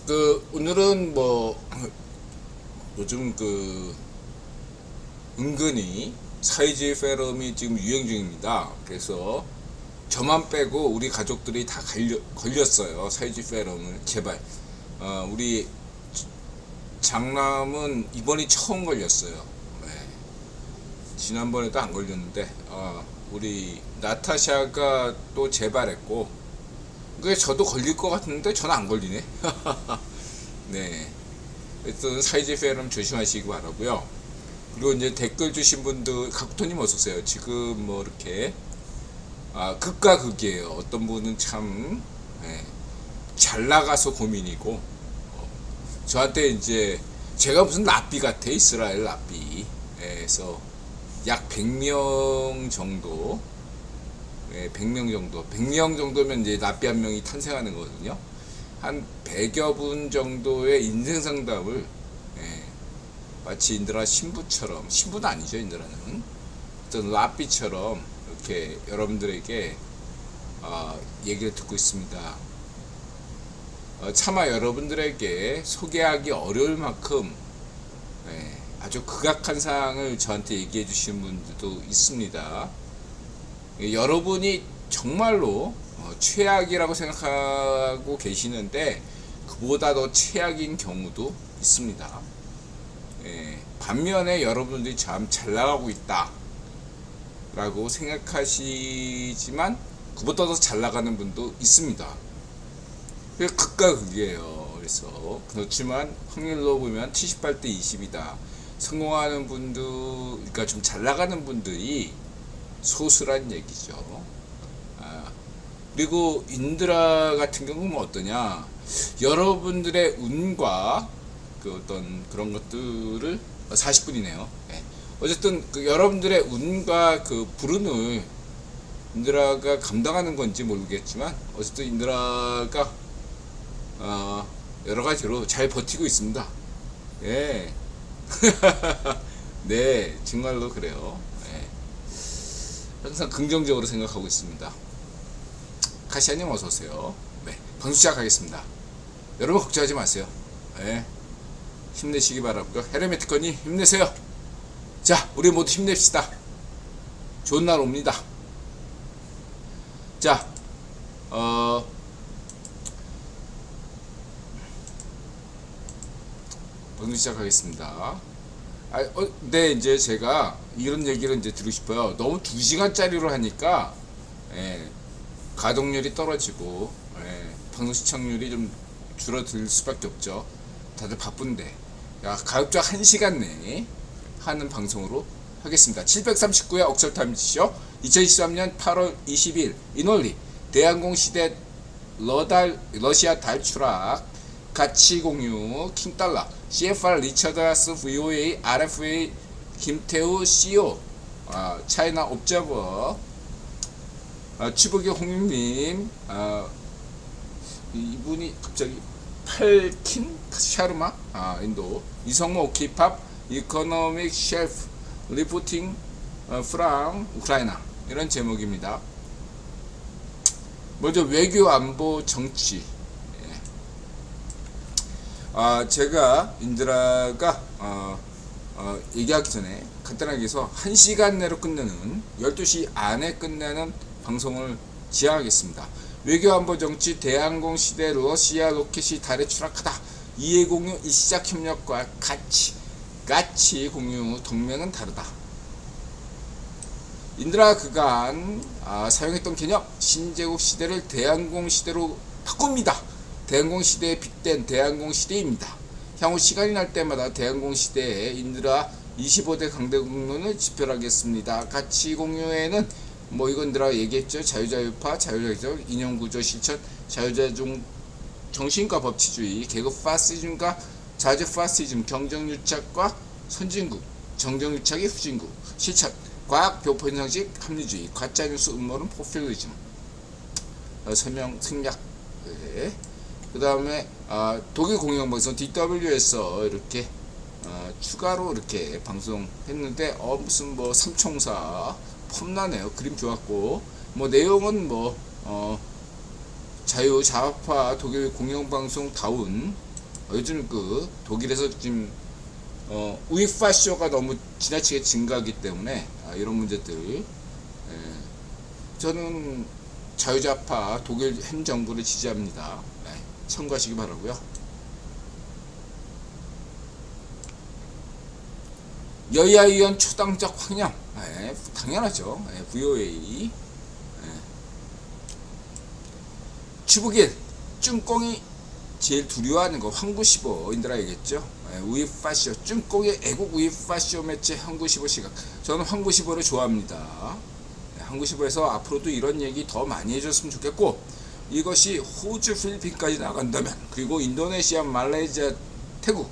오늘은 뭐 요즘 은근히 사이즈 페럼이 지금 유행 중입니다. 그래서 저만 빼고 우리 가족들이 다 걸렸어요. 사이즈 페럼을. 제발. 우리 장남은 이번이 처음 걸렸어요. 네. 지난번에도 안 걸렸는데 우리 나타샤가 또 재발했고, 그게 저도 걸릴 것 같은데 저는 안 걸리네. 네. 하여튼 사이즈 페럼 조심하시기 바라고요. 그리고 이제 댓글 주신 분들, 각토님 어서오세요. 지금 뭐 이렇게 극과 극이에요. 어떤 분은 참 잘 나가서 고민이고, 저한테 이제 제가 무슨 랍비 같아. 이스라엘 랍비. 그래서 약 100명 정도, 100명 정도면 이제 랍비 한 명이 탄생하는 거거든요. 한 100여 분 정도의 인생 상담을 마치 인드라 신부처럼, 신부는 아니죠, 인드라는 어떤 랍비처럼 이렇게 여러분들에게 얘기를 듣고 있습니다. 차마 여러분들에게 소개하기 어려울 만큼 아주 극악한 사항을 저한테 얘기해 주시는 분들도 있습니다. 여러분이 정말로 최악이라고 생각하고 계시는데 그보다 더 최악인 경우도 있습니다. 반면에 여러분들이 참 잘 나가고 있다 라고 생각하시지만 그보다 더 잘 나가는 분도 있습니다. 극과 극이에요. 그래서 그렇지만 확률로 보면 78대 20이다. 성공하는 분들, 그러니까 좀 잘 나가는 분들이 소수란 얘기죠. 그리고 인드라 같은 경우는 어떠냐? 여러분들의 운과 어떤 그런 것들을 40분이네요. 어쨌든 여러분들의 운과 불운을 인드라가 감당하는 건지 모르겠지만 어쨌든 인드라가 여러 가지로 잘 버티고 있습니다. 예. 네, 정말로 그래요. 항상 긍정적으로 생각하고 있습니다. 카시아님 어서 오세요. 네, 방송 시작하겠습니다. 여러분 걱정하지 마세요. 힘내시기 바라고요. 헤르메티커님 힘내세요. 자, 우리 모두 힘냅시다. 좋은 날 옵니다. 자, 방송 시작하겠습니다. 네, 이제 제가 이런 얘기를 이제 드리고 싶어요. 너무 2시간짜리로 하니까 가동률이 떨어지고 방송 시청률이 좀 줄어들 수밖에 없죠. 다들 바쁜데 가급적 1시간 내에 하는 방송으로 하겠습니다. 739회 억설타임즈쇼 2023년 8월 20일 인올리 대항공시대 러시아 달 추락 가치 공유 킹달러 CFR 리처더스 VOA RFA 김태우 CEO 차이나 옵저버 추복의 홍윤님 이분이 갑자기 팔킨 샤르마 인도 이성모 오케이팝 이코노믹 셰프 리포팅 프랑 우크라이나 이런 제목입니다. 먼저 외교 안보 정치. 제가 인드라가 얘기하기 전에 간단하게 해서 1시간 내로 끝내는 12시 안에 끝내는 방송을 지향하겠습니다. 외교안보 정치 대항공 시대 러시아 로켓이 달에 추락하다. 이해 공유 일시적 협력과 가치 공유 동맹은 다르다. 인드라 그간 사용했던 개념 신제국 시대를 대항공 시대로 바꿉니다. 대항공 시대에 빗댄 대항공 시대입니다. 향후 시간이 날 때마다 대항공 시대에 인드라 25대 강대국론을 집필하겠습니다. 가치 공유에는 뭐 이건 인드라 얘기했죠. 자유자유파, 자유자유적 이념구조 실천, 자유자중 정신과 법치주의, 계급 파시즘과 자주 파시즘, 경쟁유착과 선진국, 정정유착의 후진국, 실천, 과학 교포 형식 합리주의, 가짜뉴스 음모론 포퓰리즘, 설명 생략. 그 다음에 독일 공영방송 DW에서 이렇게 추가로 이렇게 방송했는데 무슨 뭐 삼총사 폼나네요. 그림 좋았고 뭐 내용은 자유 좌파 독일 공영방송 다운 요즘 그 독일에서 지금 우이파쇼가 너무 지나치게 증가하기 때문에 이런 문제들, 저는 자유좌파 독일 행정부를 지지합니다. 참고하시기 바라고요. 여야의원 초당적 확령, 당연하죠. VOA. 추북인 쭝꽁이 제일 두려워하는 거 황구시보인들 알겠죠? 우이파쇼, 쭝꽁의 애국 우이파쇼 매체 황구시보 시각. 저는 황구시보를 좋아합니다. 황구시보에서 앞으로도 이런 얘기 더 많이 해줬으면 좋겠고, 이것이 호주, 필리핀까지 나간다면, 그리고 인도네시아, 말레이시아, 태국,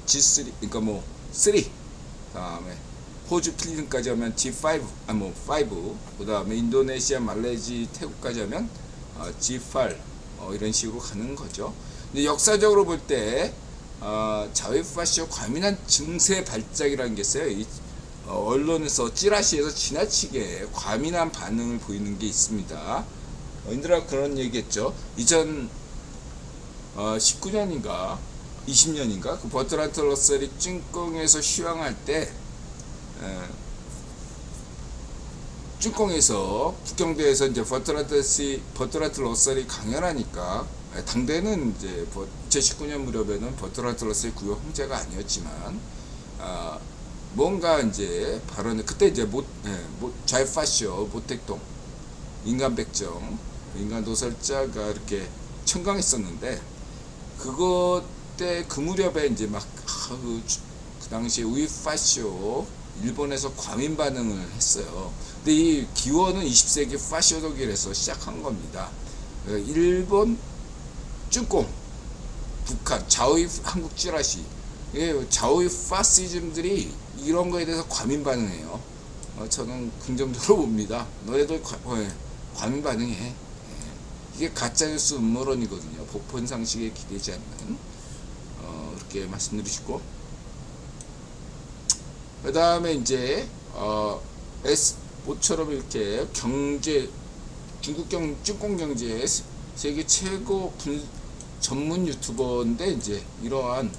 G3, 그러니까 뭐 3, 다음에 호주, 필리핀까지 하면 G5, 5, 그 다음에 인도네시아, 말레이시아, 태국까지 하면 G8, 이런 식으로 가는 거죠. 근데 역사적으로 볼 때 자위파쇼 과민한 증세 발작이라는 게 있어요. 언론에서 찌라시에서 지나치게 과민한 반응을 보이는 게 있습니다. 인들아 그런 얘기했죠. 2019년인가 20년인가 그 버트란트 러셀이 쭝꽁에서 휴양할 때 쭝꽁에서 북경대에서 이제 버트란트 러셀이 강연하니까, 당대는 이제 2019년 무렵에는 버트란트 러셀이 구역 형제가 아니었지만 뭔가 이제 발언을 그때 이제 좌파쇼 모택동 인간 백정 인간 도살자가 이렇게 청강했었는데, 그때 그 무렵에 이제 막 그 당시에 우이파쇼 일본에서 과민 반응을 했어요. 근데 이 기원은 20세기 파쇼 독일에서 시작한 겁니다. 일본, 쭝꽁, 북한, 좌우의 한국 찌라시, 좌우의 파시즘들이 이런 거에 대해서 과민 반응해요. 저는 긍정적으로 봅니다. 너희들 과민 반응해. 이게 가짜뉴스 음모론이거든요. 보편 상식에 기대지 않는, 이렇게 말씀드리시고, 그 다음에 이제 모처럼 이렇게 쭝꽁 경제 세계 최고 전문 유튜버인데, 이제 이러한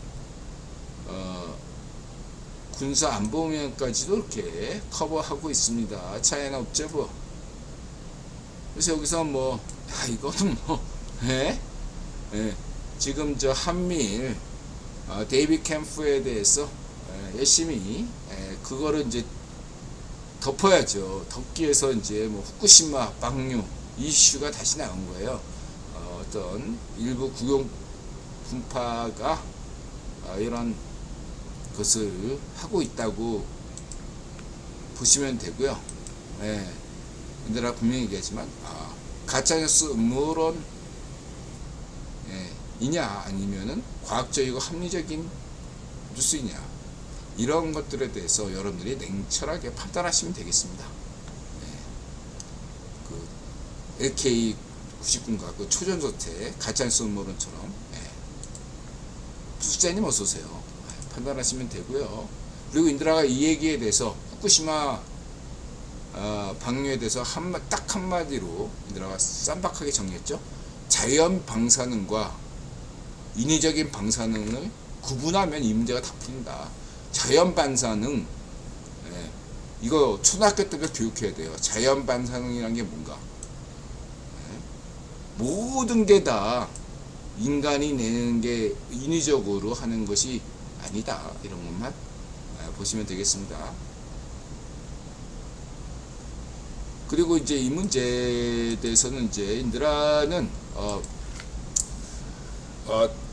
군사 안보면까지도 이렇게 커버하고 있습니다. 차이나 옵저버. 그래서 여기서 이거는 지금 저 한미일 데이비 캠프에 대해서 열심히 그거를 이제 덮어야죠. 덮기 위해서 이제 후쿠시마 방류 이슈가 다시 나온 거예요. 어떤 일부 국영 분파가 이런 것을 하고 있다고 보시면 되고요. 근데라 분명히 얘기하지만 가짜뉴스 음모론 이냐 아니면은 과학적이고 합리적인 뉴스이냐, 이런 것들에 대해서 여러분들이 냉철하게 판단하시면 되겠습니다. 그 LK99가 그 초전조태 가짜뉴스 음모론처럼. 부수자님 어서오세요. 판단하시면 되고요. 그리고 인드라가 이 얘기에 대해서 후쿠시마 방류에 대해서 딱 한마디로 인드라가 쌈박하게 정리했죠. 자연 방사능과 인위적인 방사능을 구분하면 이 문제가 다 풀린다. 자연 방사능, 이거 초등학교 때부터 교육해야 돼요. 자연 방사능이란 게 뭔가. 모든 게 다 인간이 내는 게 인위적으로 하는 것이 아니다. 이런 것만 보시면 되겠습니다. 그리고 이제 이 문제에 대해서는 이제 인드라는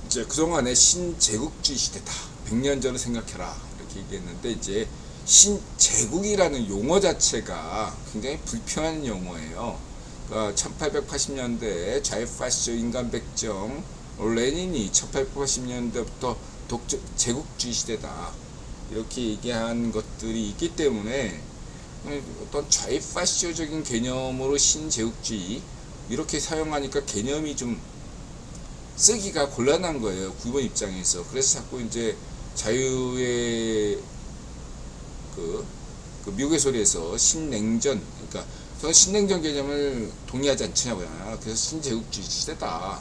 이제 그동안의 신제국주의 시대다. 100년 전을 생각해라. 이렇게 얘기했는데, 이제 신제국이라는 용어 자체가 굉장히 불편한 용어예요. 1880년대 좌파쇼 인간 백정 레닌이 1880년대부터 제국주의 시대다. 이렇게 얘기한 것들이 있기 때문에 어떤 좌파쇼적인 개념으로 신제국주의 이렇게 사용하니까 개념이 좀 쓰기가 곤란한 거예요. 구본 입장에서. 그래서 자꾸 이제 자유의 그 미국의 소리에서 신냉전, 그러니까 저는 신냉전 개념을 동의하지 않냐고요. 그래서 신제국주의 시대다.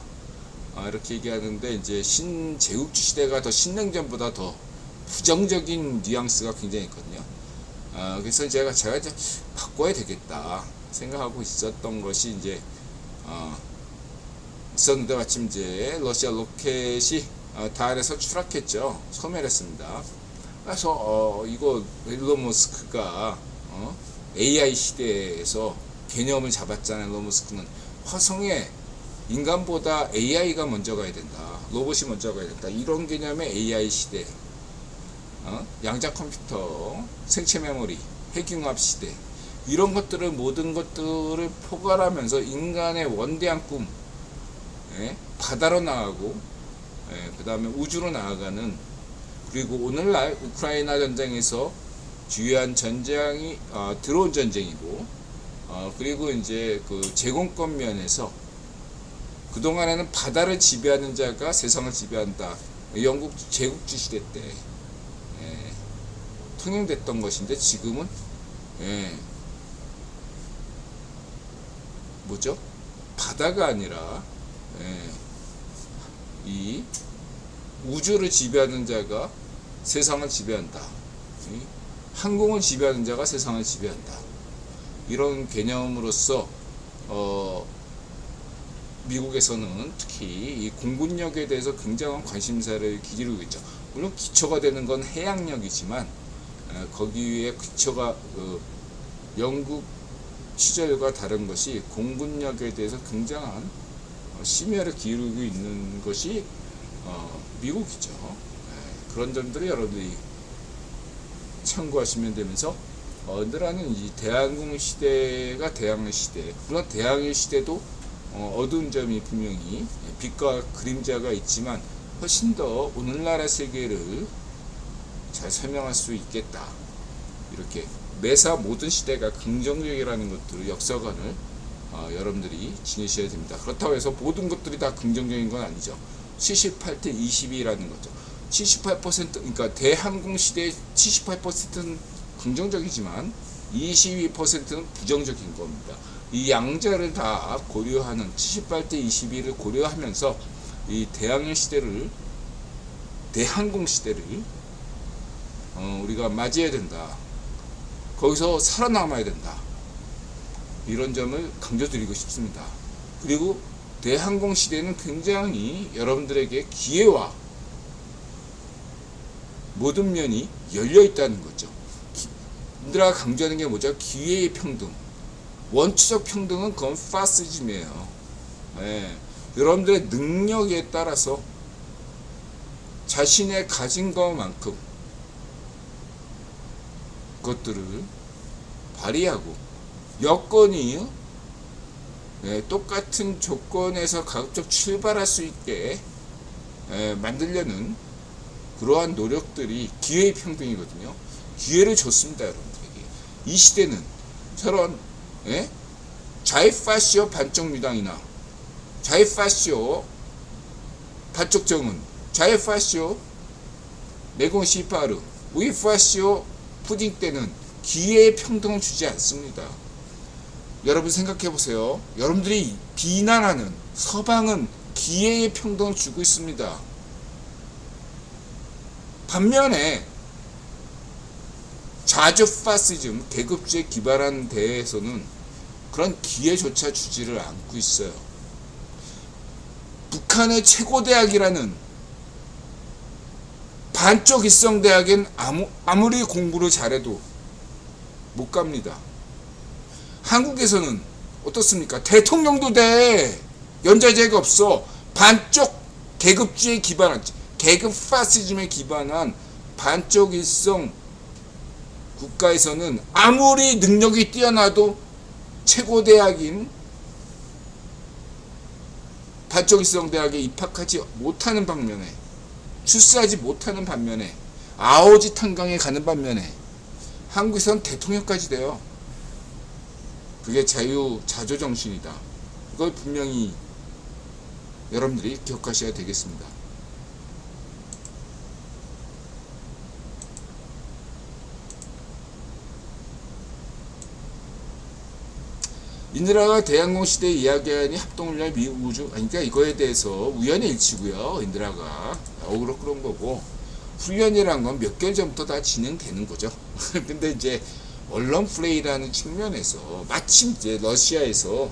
이렇게 얘기하는데 이제 신제국주 시대가 더 신냉전보다 더 부정적인 뉘앙스가 굉장히 있거든요. 그래서 제가 이제 바꿔야 되겠다 생각하고 있었던 것이 이제 있었는데 마침 이제 러시아 로켓이 달에서 추락했죠. 소멸했습니다. 그래서 이거 일론 머스크가 AI 시대에서 개념을 잡았잖아요. 일론 머스크는 화성에 인간보다 AI가 먼저 가야 된다. 로봇이 먼저 가야 된다. 이런 개념의 AI 시대. 양자 컴퓨터, 생체 메모리, 핵융합 시대. 이런 것들을 모든 것들을 포괄하면서 인간의 원대한 꿈, 바다로 나가고, 그 다음에 우주로 나아가는, 그리고 오늘날 우크라이나 전쟁에서 주요한 전쟁이 드론 전쟁이고, 그리고 이제 그 제공권 면에서 그동안에는 바다를 지배하는 자가 세상을 지배한다. 영국 제국주 시대 때 통용됐던 것인데 지금은 뭐죠? 바다가 아니라 이 우주를 지배하는 자가 세상을 지배한다. 항공을 지배하는 자가 세상을 지배한다. 이런 개념으로서 미국에서는 특히 이 공군력에 대해서 굉장한 관심사를 기울이고 있죠. 물론 기초가 되는 건 해양력이지만 거기에 기초가 영국 시절과 다른 것이 공군력에 대해서 굉장한 심혈을 기울이고 있는 것이 미국이죠. 그런 점들을 여러분들이 참고하시면 되면서 언제라는 이 대항공 시대가 대항해 시대. 물론 대항해 시대도 어두운 점이 분명히 빛과 그림자가 있지만 훨씬 더 오늘날의 세계를 잘 설명할 수 있겠다. 이렇게 매사 모든 시대가 긍정적이라는 것들을 역사관을 여러분들이 지니셔야 됩니다. 그렇다고 해서 모든 것들이 다 긍정적인 건 아니죠. 78대 22라는 거죠. 78% 그러니까 대항공 시대의 78%는 긍정적이지만 22%는 부정적인 겁니다. 이 양자를 다 고려하는 78대 22를 고려하면서 이 대항해 시대를 대항공 시대를 우리가 맞이해야 된다. 거기서 살아남아야 된다. 이런 점을 강조드리고 싶습니다. 그리고 대항공 시대는 굉장히 여러분들에게 기회와 모든 면이 열려 있다는 거죠. 인드라가 강조하는 게 뭐죠? 기회의 평등. 원초적 평등은 그건 파시즘이에요. 여러분들의 능력에 따라서 자신의 가진 것만큼 그것들을 발휘하고 여건이 똑같은 조건에서 가급적 출발할 수 있게 만들려는 그러한 노력들이 기회의 평등이거든요. 기회를 줬습니다, 여러분들에게. 이 시대는 저런 좌이파시오 반쪽 무당이나 좌이파시오 반쪽 정은 좌이파시오 네곤시파르 우이파시오 푸딩 때는 기회의 평등을 주지 않습니다. 여러분 생각해 보세요. 여러분들이 비난하는 서방은 기회의 평등을 주고 있습니다. 반면에 좌조 파시즘 계급주에 기반한 데에서는 그런 기회조차 주지를 않고 있어요. 북한의 최고대학이라는 반쪽 일성 대학엔 아무리 공부를 잘해도 못 갑니다. 한국에서는 어떻습니까? 대통령도 돼. 연좌제가 없어. 반쪽 계급주에 기반한 계급 파시즘에 기반한 반쪽 일성 국가에서는 아무리 능력이 뛰어나도 최고대학인 반쪽 일성 대학에 입학하지 못하는 반면에 출세하지 못하는 반면에 아오지 탄광에 가는 반면에 한국에서는 대통령까지 돼요. 그게 자조정신이다. 이걸 분명히 여러분들이 기억하셔야 되겠습니다. 인드라가 대항공 시대 이야기하니 합동훈련 미국 우주, 그러니까 이거에 대해서 우연의 일치고요. 인드라가 어그로 그런 거고, 훈련이란 건 몇 개월 전부터 다 진행되는 거죠. 근데 이제 언론 플레이라는 측면에서 마침 이제 러시아에서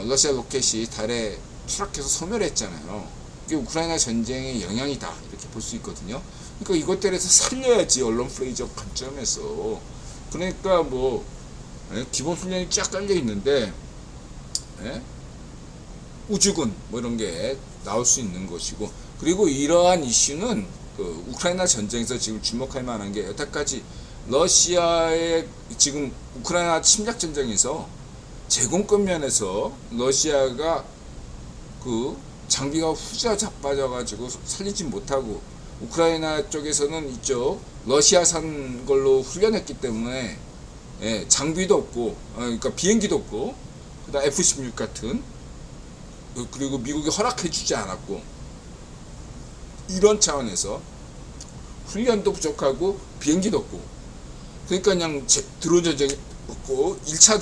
러시아 로켓이 달에 추락해서 소멸했잖아요. 이게 우크라이나 전쟁의 영향이다 이렇게 볼 수 있거든요. 그러니까 이것들에서 살려야지, 언론 플레이적 관점에서. 그러니까 뭐 기본 훈련이 쫙 깔려 있는데 우주군 뭐 이런 게 나올 수 있는 것이고, 그리고 이러한 이슈는 그 우크라이나 전쟁에서 지금 주목할 만한 게, 여태까지 러시아의 지금 우크라이나 침략 전쟁에서 제공권 면에서 러시아가 그 장비가 후져 자빠져 가지고 살리지 못하고, 우크라이나 쪽에서는 이쪽 러시아산 걸로 훈련했기 때문에 장비도 없고, 그러니까 비행기도 없고, 그다음 F-16 같은, 그리고 미국이 허락해 주지 않았고, 이런 차원에서 훈련도 부족하고 비행기도 없고, 그러니까 그냥 드론 전쟁이 없고, 1차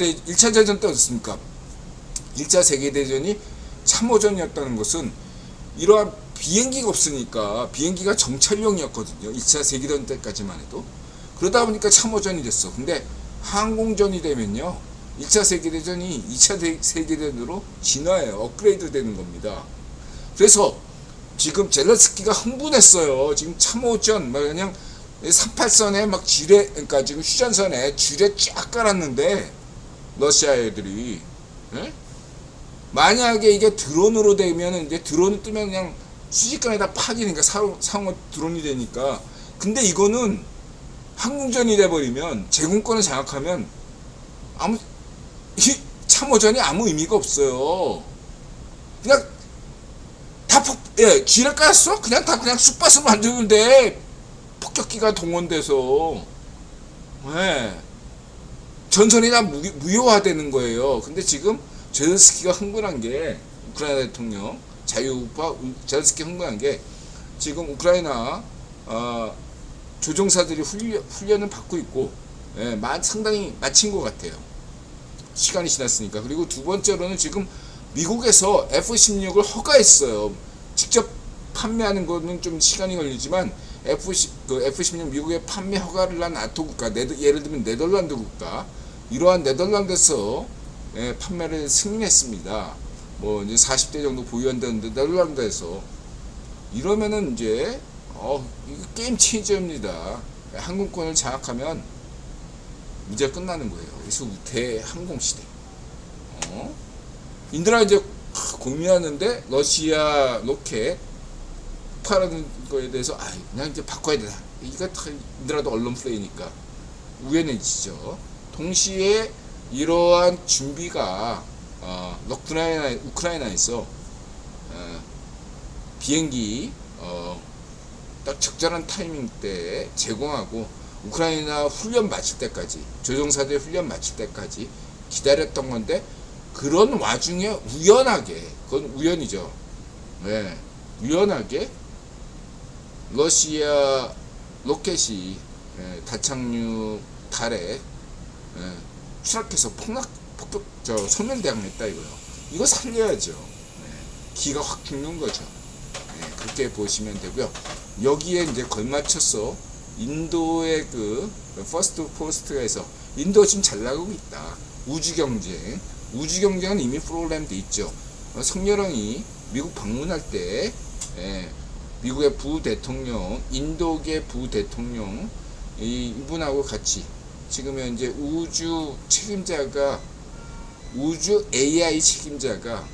대전 때 어떻습니까? 1차 세계대전이 참호전이었다는 것은 이러한 비행기가 없으니까, 비행기가 정찰용이었거든요. 2차 세계대전 때까지만 해도. 그러다 보니까 참호전이 됐어. 근데 항공전이 되면요, 1차 세계대전이 2차 세계대전으로 진화해요. 업그레이드 되는 겁니다. 그래서 지금 젤렌스키가 흥분했어요. 지금 참호전, 막 그냥 38선에 막 지뢰, 그러니까 지금 휴전선에 지뢰 쫙 깔았는데, 러시아 애들이. 만약에 이게 드론으로 되면, 이제 드론을 뜨면 그냥 수직간에다 파기니까 상호 드론이 되니까. 근데 이거는 항공전이 돼버리면, 제공권을 장악하면 이 참호전이 아무 의미가 없어요. 그냥 다 지뢰 깠어? 그냥 쑥밭을 만드는데 폭격기가 동원돼서 전선이 다 무효화되는 거예요. 근데 지금 젤렌스키가 흥분한 게, 우크라이나 대통령 자유우파 젤렌스키 흥분한 게, 지금 우크라이나 조종사들이 훈련을 받고 있고, 상당히 마친 것 같아요. 시간이 지났으니까. 그리고 두 번째로는 지금 미국에서 F-16을 허가했어요. 직접 판매하는 거는 좀 시간이 걸리지만, F-16 미국에 판매 허가를 난 나토 국가, 예를 들면 네덜란드 국가, 이러한 네덜란드에서 판매를 승인했습니다. 뭐 이제 40대 정도 보유한다는데, 네덜란드에서. 이러면은 이제 이거 게임 체인저입니다. 항공권을 장악하면 문제가 끝나는 거예요. 그래서 대항공 시대. 인드라 이제 고민하는데, 러시아 로켓 폭발하는 거에 대해서 그냥 이제 바꿔야 되나. 이거 인드라도 언론 플레이니까 우연해지죠. 동시에 이러한 준비가 우크라이나에서 비행기 딱 적절한 타이밍 때 제공하고, 우크라이나 훈련 마칠 때까지, 조종사들 훈련 마칠 때까지 기다렸던 건데, 그런 와중에 우연하게, 그건 우연이죠. 우연하게 러시아 로켓이 다착륙 달에 추락해서 소멸당했다 이거요. 이거 살려야죠. 기가 확 죽는 거죠. 그렇게 보시면 되고요. 여기에 이제 걸맞춰서 인도의 그 퍼스트 포스트가 해서, 인도 지금 잘 나가고 있다. 우주경쟁은 이미 프로그램돼 있죠. 성렬왕이 미국 방문할 때 미국의 부대통령, 인도계 부대통령 이분하고 같이, 지금 현재 우주 AI 책임자가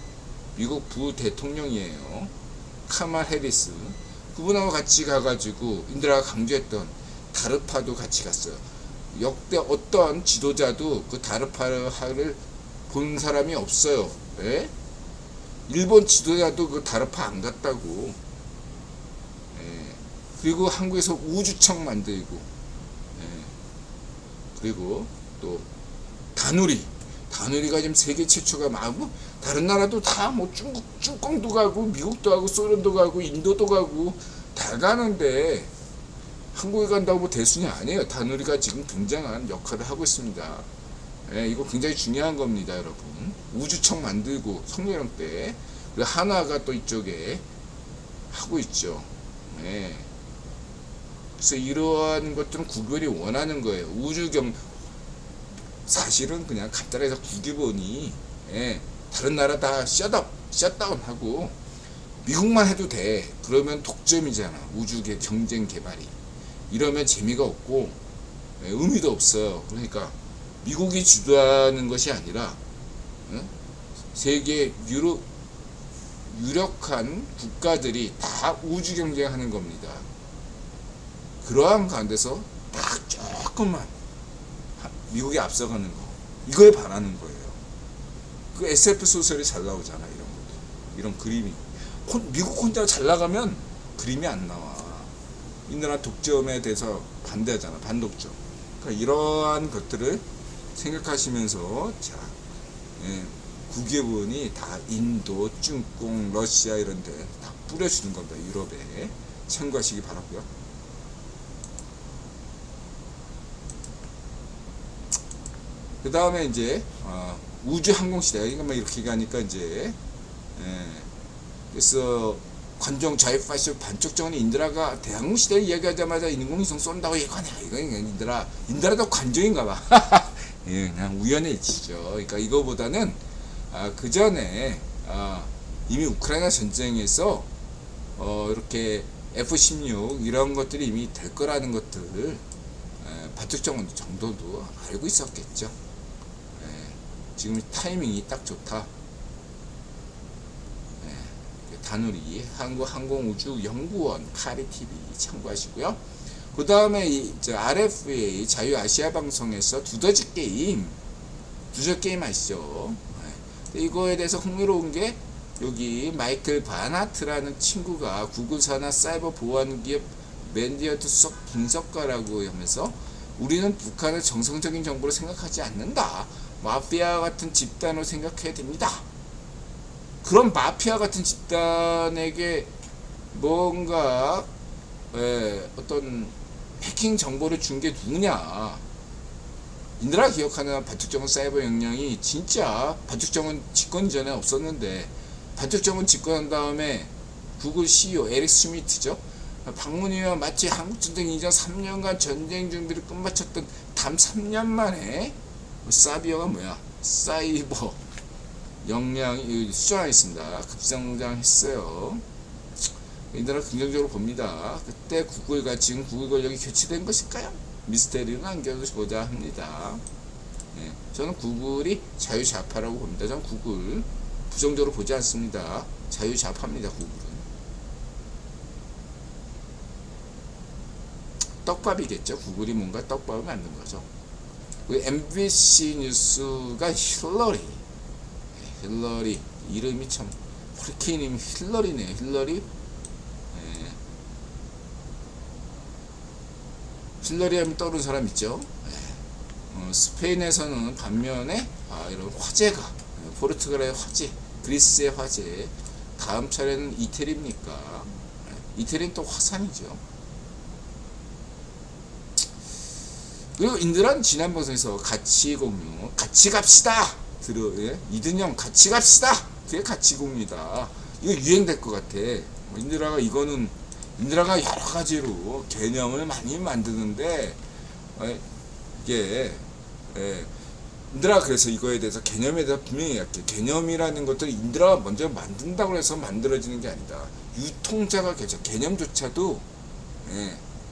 미국 부대통령이에요. 카말 해리스. 그분하고 같이 가가지고 인드라가 강조했던 다르파도 같이 갔어요. 역대 어떤 지도자도 그 다르파를 본 사람이 없어요. 일본 지도자도 그 다르파 안 갔다고. 그리고 한국에서 우주청 만들고, 그리고 또 다누리가 지금 세계 최초가 뭐 다른 나라도 다 뭐 중공도 가고, 미국도 가고, 소련도 가고, 인도도 가고 다 가는데, 한국에 간다고 뭐 대순이 아니에요. 다누리가 지금 굉장한 역할을 하고 있습니다. 예, 이거 굉장히 중요한 겁니다, 여러분. 우주청 만들고 성렬령 때 그리고 한화가 또 이쪽에 하고 있죠. 예. 그래서 이러한 것들은 구글이 원하는 거예요. 우주경 사실은 그냥 간단해서 구기본이 예, 다른 나라 다 셧다운하고 미국만 해도 돼. 그러면 독점이잖아. 우주계 경쟁 개발이. 이러면 재미가 없고 예, 의미도 없어요. 그러니까 미국이 주도하는 것이 아니라 세계 유력한 국가들이 다 우주 경쟁하는 겁니다. 그러한 가운데서 딱 조금만 미국이 앞서가는 거, 이걸 바라는 거예요. 그 SF 소설이 잘 나오잖아. 이런 것도, 이런 그림이. 미국 혼자 잘 나가면 그림이 안 나와. 이 나라 독점에 대해서 반대하잖아. 반독점. 그러니까 이러한 것들을 생각하시면서 자, 예, 국외본이 다 인도, 중공, 러시아 이런 데 다 뿌려주는 겁니다. 유럽에 참고하시기 바라고요. 그 다음에 이제 우주항공시대, 이거 뭐 이렇게 가니까 이제 그래서 관종 자유파시 반쪽정은 인드라가 대항공시대를 이야기하자마자 인공위성 쏜다고 얘기하냐. 이건 인드라도 관종인가봐. 예, 그냥 우연의 일치죠. 그러니까 이거보다는 그 전에 이미 우크라이나 전쟁에서 이렇게 F-16 이런 것들이 이미 될 거라는 것들 반쪽정 정도도 알고 있었겠죠. 지금 타이밍이 딱 좋다. 다누리 한국항공우주연구원 카리TV 참고하시고요. 그 다음에 RFA 자유아시아방송에서 두더지 게임 아시죠? 이거에 대해서 흥미로운 게 여기 마이클 바나트라는 친구가 구글 산하 사이버 보안 기업 맨디어트 수석 분석가라고 하면서 우리는 북한을 정성적인 정보로 생각하지 않는다. 마피아 같은 집단으로 생각해야 됩니다. 그런 마피아 같은 집단에게 뭔가 어떤 해킹 정보를 준 게 누구냐. 인드라 기억하는 반쪽정은 사이버 역량이 진짜 반쪽정은 집권 전에 없었는데 반쪽정은 집권한 다음에 구글 CEO 에릭 스미트죠. 방문이와 마치 한국전쟁 이전 3년간 전쟁 준비를 끝마쳤던 담 3년 만에 사비어가 뭐야? 사이버 역량이 수정하겠습니다. 급성장했어요. 인드라 긍정적으로 봅니다. 그때 구글과 지금 구글 권력이 교체된 것일까요? 미스테리는 안겨보자 합니다. 네, 저는 구글이 자유좌파라고 봅니다. 저는 구글 부정적으로 보지 않습니다. 자유좌파입니다. 구글은. 떡밥이겠죠. 구글이 뭔가 떡밥을 만든 거죠. MBC 뉴스가 힐러리 이름이 참 허리케인이면 힐러리네요. 힐러리 하면 떠오르는 사람 있죠. 스페인에서는 반면에 이런 화재가 포르투갈의 화재, 그리스의 화재, 다음 차례는 이태리입니까? 이태리는 또 화산이죠. 그리고 인드란 지난 방송에서 가치 공유, 같이 갑시다. 이든영 같이 갑시다. 그게 가치 공유다. 이거 유행될 것 같아. 인드라가 여러 가지로 개념을 많이 만드는데 이게 인드라가 그래서 이거에 대해서 개념에 대해서 분명히 할게. 개념이라는 것들을 인드라가 먼저 만든다고 해서 만들어지는 게 아니다. 유통자가 개념조차도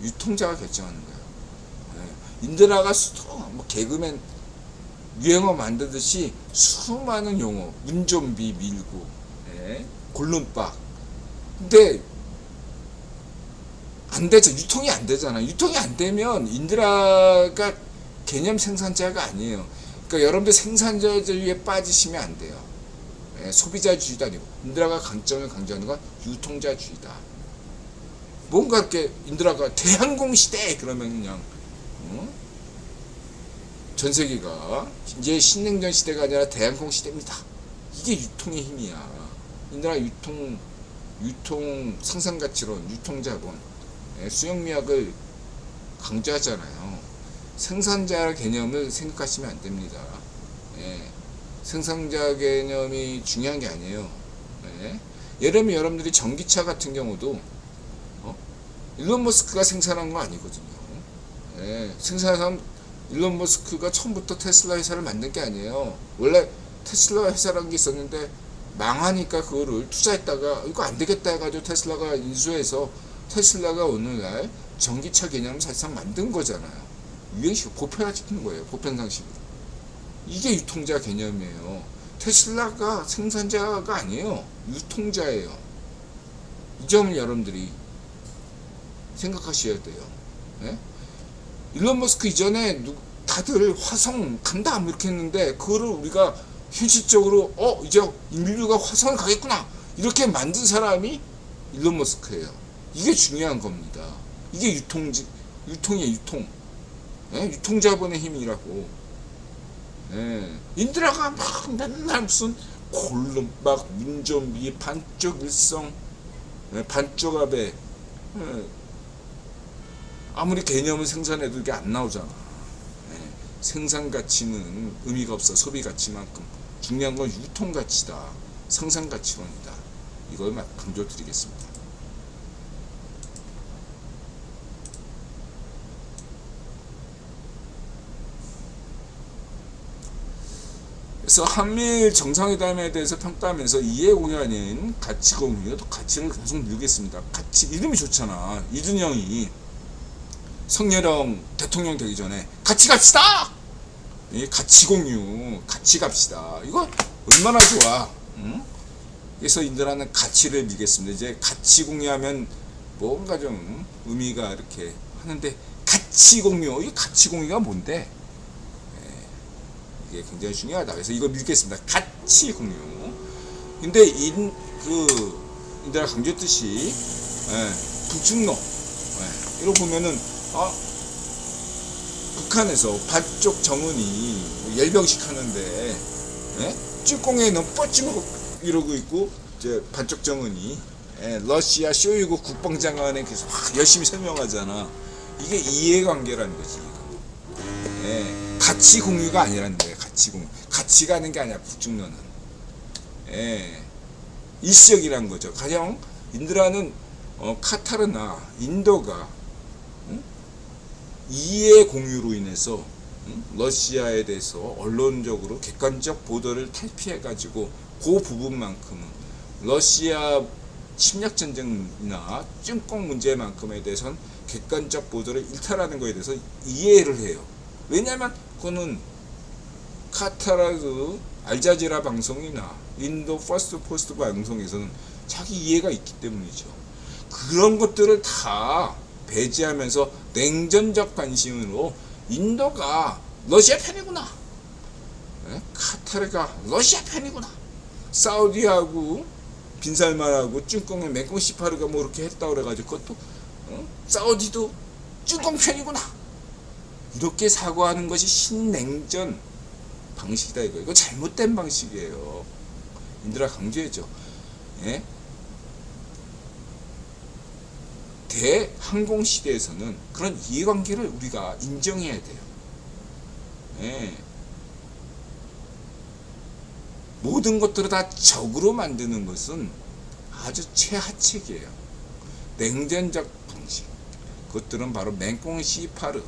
유통자가 결정하는 거예요. 인드라가 뭐 개그맨 유행어 만들듯이 수많은 용어, 운좀비 밀고, 골룸박. 근데 안 되죠. 유통이 안 되잖아. 유통이 안 되면 인드라가 개념 생산자가 아니에요. 그러니까 여러분들 생산자주의에 빠지시면 안 돼요. 소비자주의도 아니고 인드라가 강점을 강조하는 건 유통자주의다. 뭔가 이렇게 인드라가 대항공 시대 그러면 그냥 전 세계가 이제 신냉전 시대가 아니라 대항공 시대입니다. 이게 유통의 힘이야. 인드라 유통 상상가치론, 유통자본, 수용미학을 강조하잖아요. 생산자 개념을 생각하시면 안 됩니다. 예, 생산자 개념이 중요한 게 아니에요. 예. 예를 들면 여러분들이 전기차 같은 경우도 일론 머스크가 생산한 거 아니거든요. 예, 생산한 일론 머스크가 처음부터 테슬라 회사를 만든 게 아니에요. 원래 테슬라 회사라는 게 있었는데 망하니까 그거를 투자했다가 이거 안 되겠다 해가지고 테슬라가 인수해서 테슬라가 오늘날 전기차 개념을 사실상 만든 거잖아요. 유행식 보편화시키는 거예요. 보편상식으로. 이게 유통자 개념이에요. 테슬라가 생산자가 아니에요. 유통자예요. 이 점을 여러분들이 생각하셔야 돼요. 네? 일론 머스크 이전에 다들 화성 간다 이렇게 했는데 그거를 우리가 현실적으로 이제 인류가 화성을 가겠구나 이렇게 만든 사람이 일론 머스크예요. 이게 중요한 겁니다. 이게 유통이에요. 유통. 예? 유통자본의 힘이라고. 예. 인드라가 막 맨날 무슨 골룸 막 운전비 반쪽 일성 반쪽 아베 아무리 개념을 생산해도 이게 안 나오잖아. 생산 가치는 의미가 없어. 소비 가치만큼 중요한 건 유통 가치다. 생산 가치론이다. 이걸 막 강조드리겠습니다. 그래서 한미일 정상회담에 대해서 평가하면서 이해 공유하는 가치 공유, 또 가치를 계속 늘겠습니다. 가치 이름이 좋잖아. 이준영이 성렬형 대통령 되기 전에 같이 갑시다. 가치 공유, 같이 갑시다. 이거 얼마나 좋아. 응? 그래서 인들하는 가치를 밀겠습니다. 이제 가치 공유하면 뭔가 좀 의미가 이렇게 하는데 가치 공유, 이 가치 공유가 뭔데? 이게 굉장히 중요하다. 그래서 이거 밀겠습니다. 가치 공유. 근데 인들아 강조했듯이 북중로 이거 보면은 북한에서 반쪽 정은이 열병식 하는데 쭈꽁에는 뻗지고 이러고 있고 이제 반쪽 정은이 러시아 쇼이구 국방장관에 계속 열심히 설명하잖아. 이게 이해관계라는 거지. 가치 공유가 아니라는 거예요. 가치 공유. 가치가 하는 게 아니야. 북중로는. 일시적이라는 거죠. 가령 인드라는 카타르나 인도가 이해 공유로 인해서 러시아에 대해서 언론적으로 객관적 보도를 탈피해가지고 그 부분만큼은 러시아 침략전쟁이나 ጭቆ 문제만큼에 대해서는 객관적 보도를 일탈하는 것에 대해서 이해를 해요. 왜냐하면 그거는 카타르 알자지라 방송이나 인도 퍼스트 포스트 방송에서는 자기 이해가 있기 때문이죠. 그런 것들을 다 배제하면서 냉전적 관심으로 인도가 러시아 편이구나. 카타르가 러시아 편이구나. 사우디하고 빈살만하고 쭈꽁의 맹꽁시파르가 뭐 이렇게 했다 그래가지고 그것도 사우디도 쭈꽁 편이구나. 이렇게 사고하는 것이 신냉전 방식이다 이거. 이거 잘못된 방식이에요. 인들아 강조했죠. 대항공시대에서는 그런 이해관계를 우리가 인정해야 돼요. 모든 것들을 다 적으로 만드는 것은 아주 최하책이에요. 냉전적 방식. 그것들은 바로 맹꽁시파르,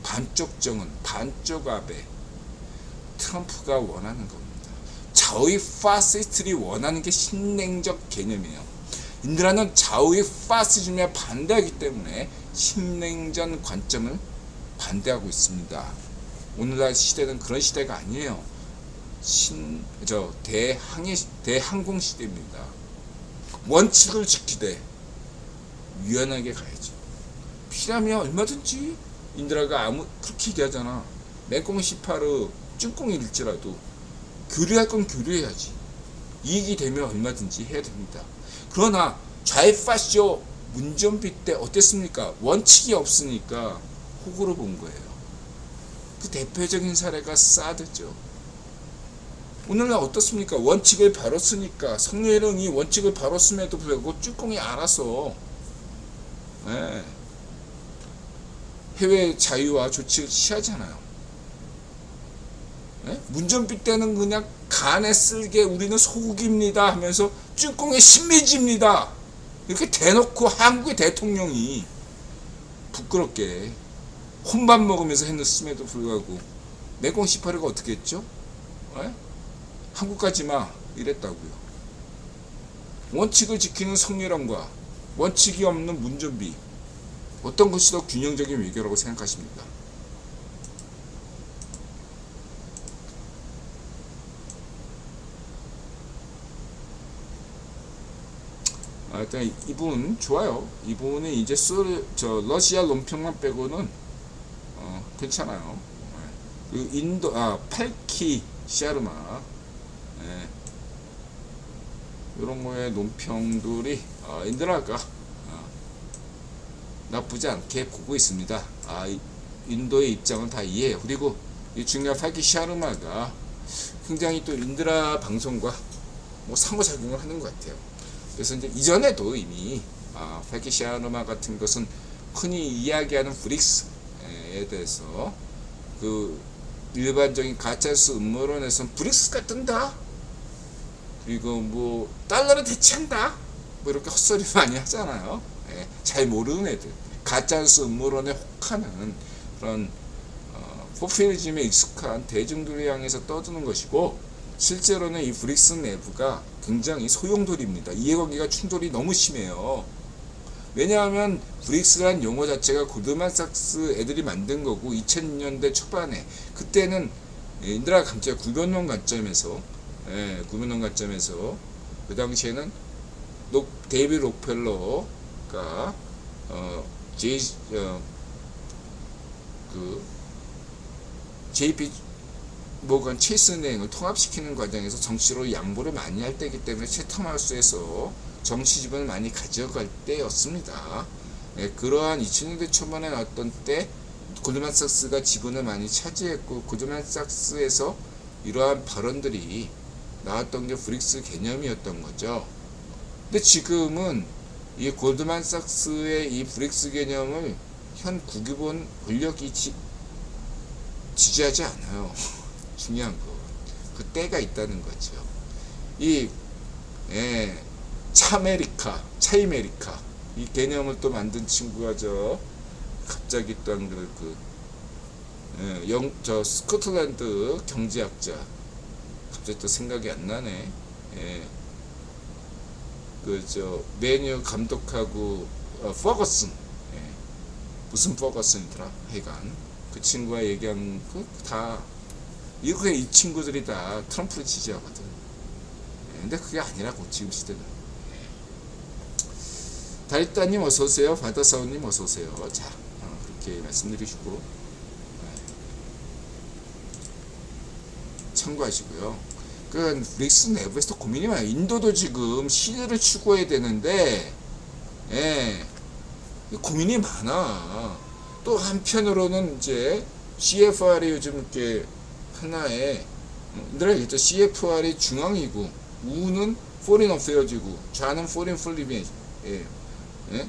반쪽 정은, 반쪽 아베, 트럼프가 원하는 겁니다. 좌우의 파시스트들이 원하는 게 신냉적 개념이에요. 인드라는 좌우의 파시즘에 반대하기 때문에 신냉전 관점을 반대하고 있습니다. 오늘날 시대는 그런 시대가 아니에요. 대항공 시대입니다. 원칙을 지키되 유연하게 가야죠. 필요하면 얼마든지 인드라가 그렇게 얘기하잖아. 맹꽁시파르 쭈꽁일지라도 교류할 건 교류해야지. 이익이 되면 얼마든지 해야 됩니다. 그러나 좌이파쇼 문전비 때 어땠습니까? 원칙이 없으니까 호구로 본 거예요. 그 대표적인 사례가 사드죠. 오늘날 어떻습니까? 원칙을 바로 쓰니까 성렬형이 원칙을 바로 쓰면도 불구하고 쭈꽁이 알아서 해외 자유와 조치를 취하잖아요. 예? 문전비 때는 그냥 간에 쓸게 우리는 소국입니다 하면서 쭈꽁의 신미지입니다. 이렇게 대놓고 한국의 대통령이 부끄럽게 혼밥 먹으면서 했음에도 불구하고 매공 18호가 어떻게 했죠? 예? 한국 가지 마 이랬다고요. 원칙을 지키는 성렬함과 원칙이 없는 문전비, 어떤 것이 더 균형적인 외교라고 생각하십니까? 일단 이분 좋아요. 이분은 이제 러시아 논평만 빼고는 괜찮아요. 그 인도 팔키 샤르마 이런 거의 논평들이 인드라가 나쁘지 않게 보고 있습니다. 인도의 입장은 다 이해해요. 그리고 이 중요한 팔키 샤르마가 굉장히 또 인드라 방송과 뭐 상호작용을 하는 것 같아요. 그래서 이제 이전에도 이미 팔키 샤르마 같은 것은 흔히 이야기하는 브릭스에 대해서 그 일반적인 가짜뉴스 음모론에서는 브릭스가 뜬다. 그리고 뭐 달러를 대체한다. 뭐 이렇게 헛소리 많이 하잖아요. 잘 모르는 애들, 가짜뉴스 음모론에 혹하는 그런 포퓰리즘에 익숙한 대중들을 향해서 떠드는 것이고, 실제로는 이 브릭스 내부가 굉장히 소용돌이입니다. 이해관계가 충돌이 너무 심해요. 왜냐하면 브릭스라는 용어 자체가 골드만삭스 애들이 만든 거고, 2000년대 초반에 그때는 인드라 감자 구변론 관점에서 그 당시에는 데이비드 록펠러가 JP 모건 체이스은행을 통합시키는 과정에서 정치로 양보를 많이 할 때이기 때문에 채텀하우스에서 정치 지분을 많이 가져갈 때였습니다. 그러한 2000년대 초반에 나왔던 때 골드만삭스가 지분을 많이 차지했고, 골드만삭스에서 이러한 발언들이 나왔던 게 브릭스 개념이었던 거죠. 근데 지금은 이 골드만삭스의 이 브릭스 개념을 현 국유본 권력이 지지하지 않아요. 중요한 거. 그 때가 있다는 거죠. 이 차이메리카 이 개념을 또 만든 친구가 갑자기 또 한 스코틀랜드 경제학자, 갑자기 또 생각이 안 나네. 메뉴 감독하고 퍼거슨, 무슨 퍼거슨이더라. 하여간 그 친구가 얘기한 이거 이 친구들이 다 트럼프를 지지하거든. 근데 그게 아니라고 지금 시대는. 다리따님 어서오세요. 바다사우님 어서오세요. 자, 그렇게 말씀드리시고 참고하시고요. 그 브릭스 내부에서 고민이 많아요. 인도도 지금 시대를 추구해야 되는데 고민이 많아. 또 한편으로는 이제 CFR이 요즘 이렇게 하나의 인드라 얘기했죠. CFR이 중앙이고 우는 포린 어페어즈고 좌는 포린 폴리메,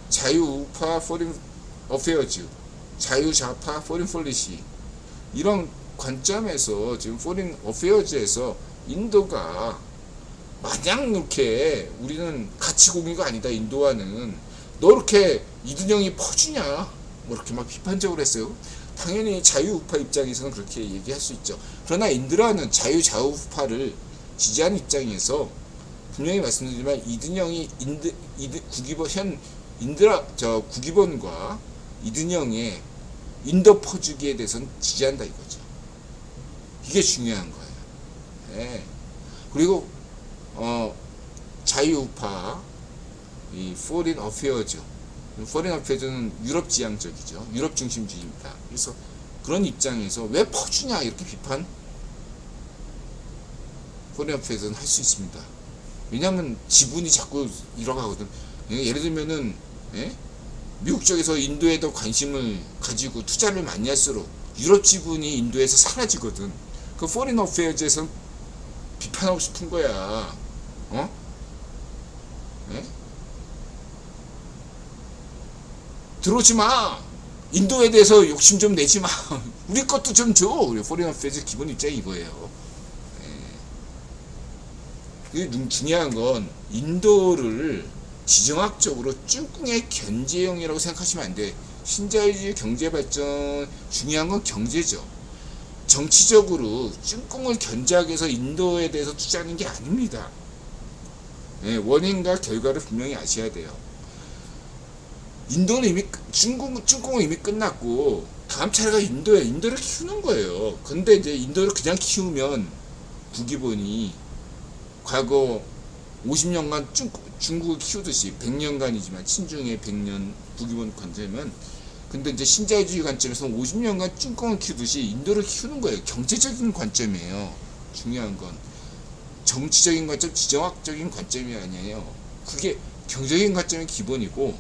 자유우파 포린 어페어즈, 자유좌파 포린 폴리시, 이런 관점에서 지금 포린 어페어즈에서 인도가 마냥 이렇게 우리는 가치 공유가 아니다. 인도와는 너 이렇게 이든영이 퍼주냐 뭐 이렇게 막 비판적으로 했어요. 당연히 자유우파 입장에서는 그렇게 얘기할 수 있죠. 그러나 인드라는 자유좌우파를 지지하는 입장에서 분명히 말씀드리지만 이든영이 국기본과 이든영의 인도 퍼주기에 대해서는 지지한다 이거죠. 이게 중요한 거예요. 그리고 자유우파 이 포린 어페어즈는 유럽 지향적이죠. 유럽 중심주의입니다. 그래서 그런 입장에서 왜 퍼주냐 이렇게 비판 포린 어페어즈는 할 수 있습니다. 왜냐하면 지분이 자꾸 잃어가거든. 예를 들면은 미국 쪽에서 인도에 더 관심을 가지고 투자를 많이 할수록 유럽 지분이 인도에서 사라지거든. 그 포린 어페어즈에서 비판하고 싶은 거야. 들어오지 마. 인도에 대해서 욕심 좀 내지 마. 우리 것도 좀 줘. 우리 포리언 어페어즈 기본 입장이 이거예요. 중요한 건 인도를 지정학적으로 쭈꿍의 견제용이라고 생각하시면 안 돼. 신자유주의 경제 발전 중요한 건 경제죠. 정치적으로 쭈꿍을 견제하기 위해서 인도에 대해서 투자하는 게 아닙니다. 원인과 결과를 분명히 아셔야 돼요. 인도는 이미 쭈꿍은 이미 끝났고 다음 차례가 인도예요. 인도를 키우는 거예요. 근데 이제 인도를 그냥 키우면 국기본이 과거 50년간 중국을 키우듯이 100년간이지만 친중의 100년 국기본 관점은 근데 이제 신자유주의 관점에서 50년간 쭈꿍을 키우듯이 인도를 키우는 거예요. 경제적인 관점이에요. 중요한 건 정치적인 관점, 지정학적인 관점이 아니에요. 그게 경제적인 관점이 기본이고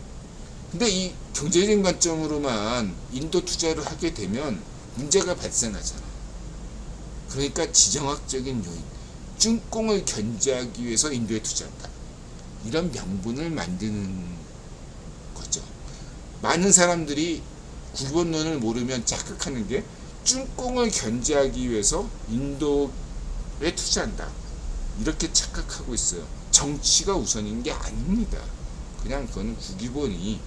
근데 이 경제적인 관점으로만 인도 투자를 하게 되면 문제가 발생하잖아. 그러니까 지정학적인 요인 쭈꿍을 견제하기 위해서 인도에 투자한다. 이런 명분을 만드는 거죠. 많은 사람들이 국원론을 모르면 착각하는 게 쭈꿍을 견제하기 위해서 인도에 투자한다. 이렇게 착각하고 있어요. 정치가 우선인 게 아닙니다. 그냥 그거는 국기본이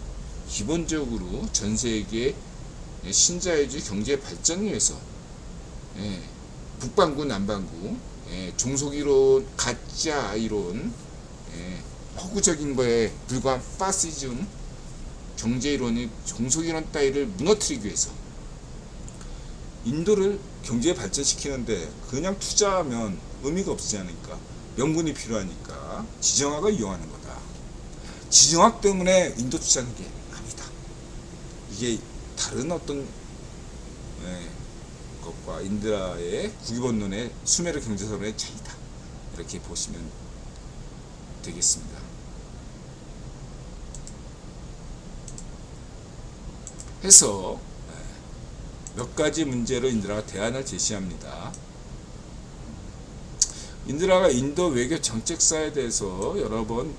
기본적으로 전 세계 신자유주의 경제 발전을 위해서 북반구 남반구 종속이론 가짜 이론 허구적인 거에 불과한 파시즘 경제이론이 종속이론 따위를 무너뜨리기 위해서 인도를 경제 발전시키는데 그냥 투자하면 의미가 없지 않으니까 명분이 필요하니까 지정학을 이용하는 거다. 지정학 때문에 인도 투자하는 게 아니다. 이게 다른 어떤 것과 인드라의 국기본론의 수메르 경제설의 차이다. 이렇게 보시면 되겠습니다. 해서 몇 가지 문제로 인드라가 대안을 제시합니다. 인드라가 인도 외교 정책사에 대해서 여러 번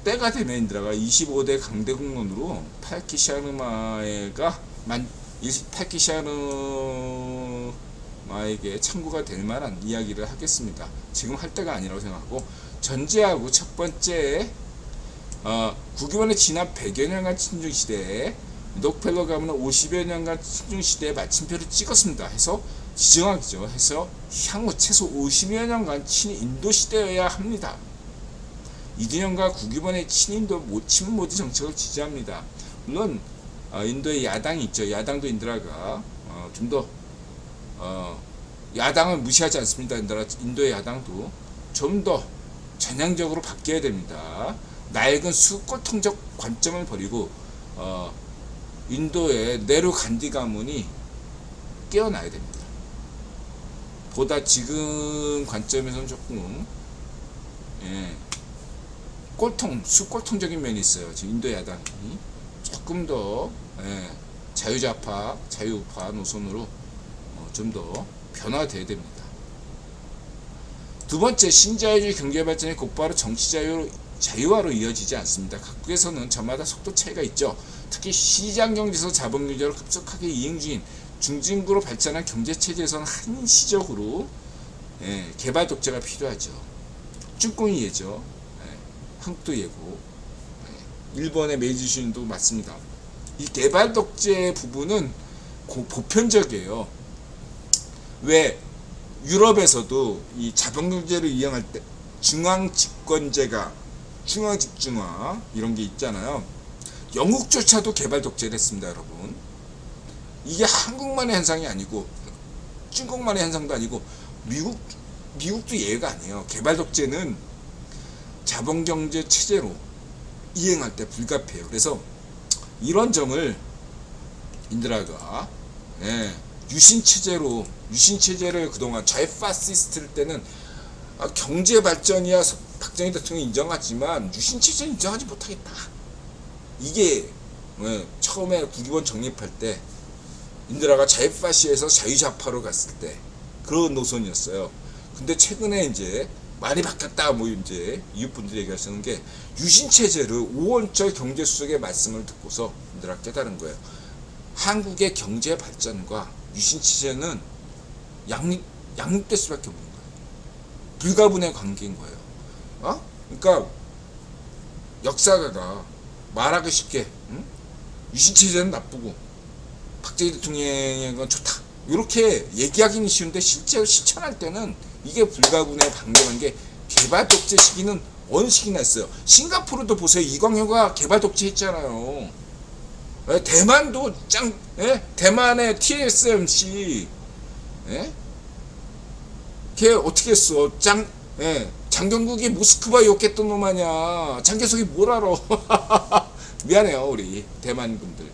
때가 되면 인드라가 25대 강대국론으로 팔키샤르마에게 참고가 될 만한 이야기를 하겠습니다. 지금 할 때가 아니라고 생각하고 전제하고 첫 번째 국기본의 지난 100여 년간 친중시대에 록펠러 가문은 50여 년간 친중시대에 마침표를 찍었습니다. 해서 지정학이죠. 해서 향후 최소 50여 년간 친인도 시대여야 합니다. 이진영과 국기본의 친인도 친모디 정책을 지지합니다. 물론 인도의 야당이 있죠. 야당도 인드라가 좀 더 야당을 무시하지 않습니다. 인도의 야당도 좀 더 전향적으로 바뀌어야 됩니다. 낡은 수권통적 관점을 버리고 인도의 네루 간디 가문이 깨어나야 됩니다. 보다 지금 관점에서는 조금 수꼴통적인 면이 있어요. 지금 인도 야당이 조금 더 자유좌파, 자유우파 노선으로 좀 더 변화돼야 됩니다. 두 번째, 신자유주의 경제발전이 곧바로 정치 자유화로 이어지지 않습니다. 각국에서는 저마다 속도 차이가 있죠. 특히 시장경제에서 자본주의로 급속하게 이행 중인 중진국으로 발전한 경제체제에서는 한시적으로 개발 독재가 필요하죠. 쭈꿍이 예죠. 한국도 예고, 일본의 메이지 슈인도 맞습니다. 이 개발 독재 부분은 보편적이에요. 왜 유럽에서도 이 자본경제를 이행할 때 중앙집권제가 중앙집중화 이런 게 있잖아요. 영국조차도 개발 독재를 했습니다, 여러분. 이게 한국만의 현상이 아니고 중국만의 현상도 아니고 미국도 예외가 아니에요. 개발 독재는 자본경제 체제로 이행할 때 불가피해요. 그래서 이런 점을 인드라가 유신체제를 그동안 좌파시스트일 때는 경제발전이야 박정희 대통령이 인정하지만 유신체제는 인정하지 못하겠다. 이게 처음에 국기본 정립할 때 인드라가 좌파시에서 자유좌파로 갔을 때 그런 노선이었어요. 근데 최근에 이제 많이 바뀌었다. 이제 이웃분들이 얘기하시는 게 유신체제를 5원절 경제수석의 말씀을 듣고서 인드라가 깨달은 거예요. 한국의 경제 발전과 유신 체제는 양립될 수밖에 없는 거예요. 불가분의 관계인 거예요. 그러니까 역사가가 말하기 쉽게 유신 체제는 나쁘고 박정희 대통령의 건 좋다, 이렇게 얘기하기는 쉬운데 실제로 실천할 때는 이게 불가분의 관계라는 게, 개발 독재 시기는 어느 시기나 했어요. 싱가포르도 보세요. 이광효가 개발 독재 했잖아요. 대만도 대만의 TSMC 걔 어떻게 했어? 장경국이 모스크바 욕했던 놈 아니야. 장개석이 뭘 알아? 미안해요, 우리 대만 분들.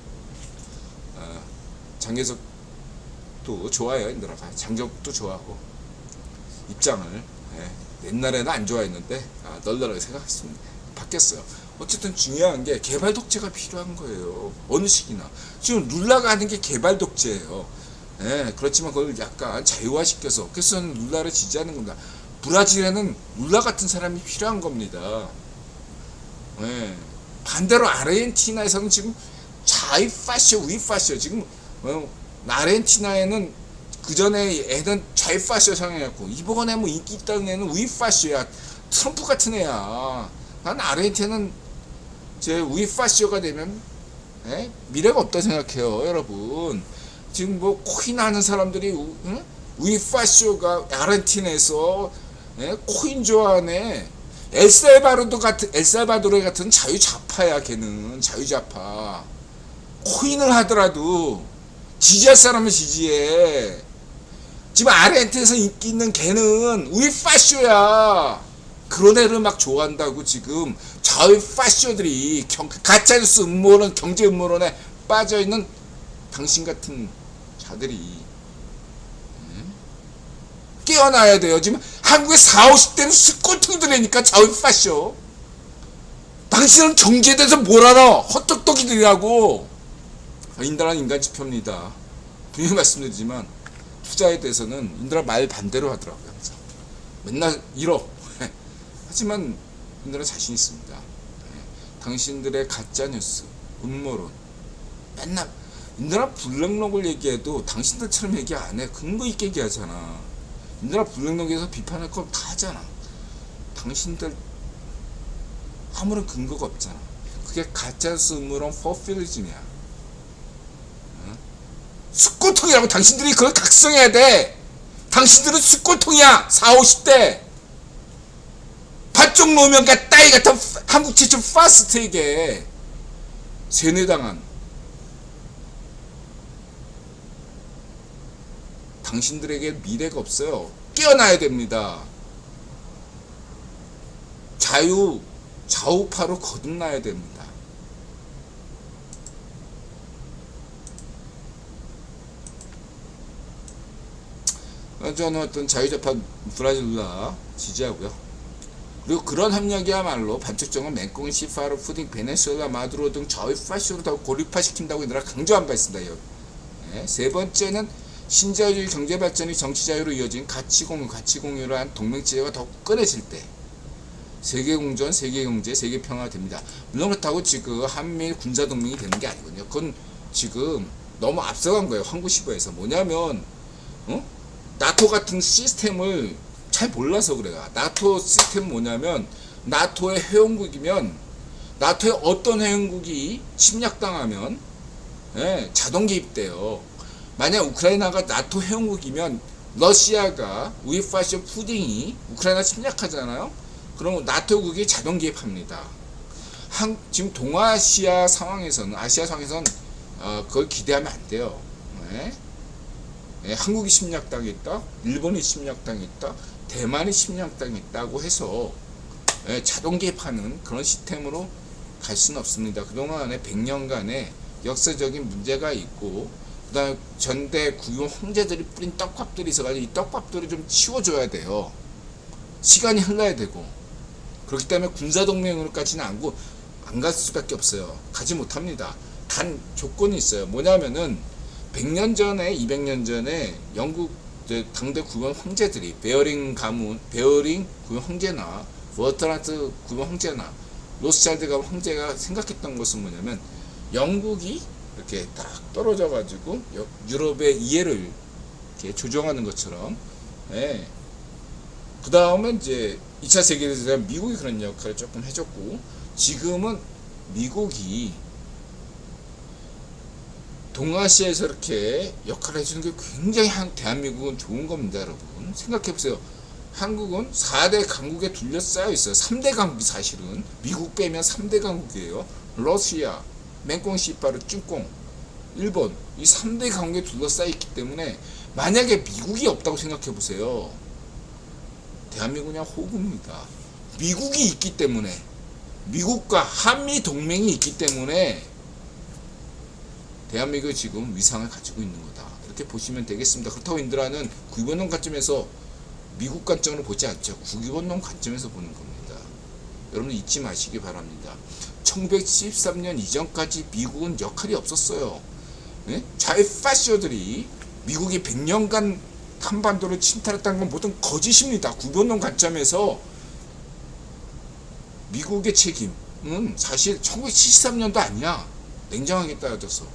장개석도 좋아해요, 인들아가. 장경국도 좋아하고. 입장을 옛날에는 안 좋아했는데 널널하게 생각했습니다. 바뀌었어요. 어쨌든 중요한 게 개발 독재가 필요한 거예요. 어느 시기나. 지금 룰라가 하는 게 개발 독재예요. 그렇지만 그걸 약간 자유화시켜서, 그래서 저는 룰라를 지지하는 겁니다. 브라질에는 룰라 같은 사람이 필요한 겁니다. 반대로 아르헨티나에서는 지금 좌이파쇼, 우이파쇼, 지금 아르헨티나에는 그 전에 애는 좌이파쇼 성향이었고, 이번에 뭐 인기 있다는 애는 우이파쇼야. 트럼프 같은 애야. 난 아르헨티나는 제 우이파쇼가 되면 미래가 없다 생각해요, 여러분. 지금 뭐 코인 하는 사람들이 우이파쇼가 아르헨티나에서 코인 좋아하네. 엘살바도르 같은 자유좌파야. 걔는 자유좌파. 코인을 하더라도 지지할 사람은 지지해. 지금 아르헨티나에서 인기 있는 걔는 우이파쇼야. 그런 애를 막 좋아한다고. 지금 좌우파쇼들이 가짜뉴스 음모론, 경제 음모론에 빠져있는 당신 같은 자들이 깨어나야 돼요. 지금 한국의 40, 50대는 스코팅들이니까 좌우파쇼. 당신은 경제에 대해서 뭘 알아? 헛똑똑이들이라고. 인달한 인간지표입니다. 분명히 말씀드리지만 투자에 대해서는 인달아 말 반대로 하더라고요. 항상. 맨날 잃어. 하지만 인달아 자신 있습니다. 당신들의 가짜뉴스, 음모론, 맨날 인달아 블랙록을 얘기해도 당신들처럼 얘기 안 해. 근거 있게 얘기하잖아. 인달아 블랙록에서 비판할 거 다 하잖아. 당신들 아무런 근거가 없잖아. 그게 가짜뉴스, 음모론, 퍼필리즘이야. 숙고통이라고. 당신들이 그걸 각성해야 돼. 당신들은 숙고통이야. 40, 50대 밭쪽 노면과 따위 같은 한국 최초 파스트에게 세뇌당한 당신들에게 미래가 없어요. 깨어나야 됩니다. 좌우파로 거듭나야 됩니다. 저는 어떤 자유좌파 브라질라 지지하고요. 그리고 그런 협력이야말로 반쪽정은 맹꽁이, 시파르, 푸딩, 베네수엘라, 마두로 등 좌우파쇼로 더 고립화시킨다고 이들아 강조한 바 있습니다. 세 번째는 신자유주의 경제발전이 정치자유로 이어진 가치공유를 한 동맹체제가 더 끈해질 때 세계공존, 세계경제, 세계평화가 됩니다. 물론 그렇다고 지금 한미일 군사동맹이 되는 게 아니거든요. 그건 지금 너무 앞서간 거예요. 황구시보에서. 뭐냐면 나토 같은 시스템을 잘 몰라서 그래요. 나토 시스템 뭐냐면, 나토의 회원국이면 나토의 어떤 회원국이 침략당하면 자동 개입돼요. 만약 우크라이나가 나토 회원국이면 러시아가 우이파쇼 푸딩이 우크라이나 침략하잖아요. 그럼 나토국이 자동 개입합니다. 지금 동아시아 상황에서는, 아시아 상황에서는 그걸 기대하면 안 돼요. 한국이 침략당했다, 일본이 침략당했다, 대만이 침략당했다고 해서 자동 개입하는 그런 시스템으로 갈 수는 없습니다. 그동안에 100년간의 역사적인 문제가 있고, 그 다음에 전대 구용 황제들이 뿌린 떡밥들이 있어가지고 이 떡밥들을 좀 치워줘야 돼요. 시간이 흘러야 되고. 그렇기 때문에 군사동맹으로까지는 안 갈 수밖에 없어요. 가지 못합니다. 단 조건이 있어요. 뭐냐면은 100년 전에, 200년 전에 영국 당대 구원 황제들이 베어링 구원 황제나 워터란트 구원 황제나 로스차일드 가문 황제가 생각했던 것은 뭐냐면, 영국이 이렇게 딱 떨어져 가지고 유럽의 이해를 이렇게 조정하는 것처럼. 예. 그 다음에 이제 2차 세계대전 미국이 그런 역할을 조금 해줬고, 지금은 미국이 동아시아에서 이렇게 역할을 해주는 게 굉장히 대한민국은 좋은 겁니다, 여러분. 생각해보세요. 한국은 4대 강국에 둘러싸여 있어요. 3대 강국이 사실은. 미국 빼면 3대 강국이에요. 러시아, 맹꽁시빠르, 쭈꽁, 일본. 이 3대 강국에 둘러싸여 있기 때문에 만약에 미국이 없다고 생각해보세요. 대한민국은 그냥 호구입니다. 미국이 있기 때문에, 미국과 한미 동맹이 있기 때문에 대한민국이 지금 위상을 가지고 있는 거다. 이렇게 보시면 되겠습니다. 그렇다고 인드라는 구변론 관점에서 미국 관점으로 보지 않죠. 구변론 관점에서 보는 겁니다. 여러분 잊지 마시기 바랍니다. 1973년 이전까지 미국은 역할이 없었어요. 네? 좌파쇼들이 미국이 100년간 한반도를 침탈했다는 건 모든 거짓입니다. 구변론 관점에서 미국의 책임은 사실 1973년도 아니야. 냉정하게 따져서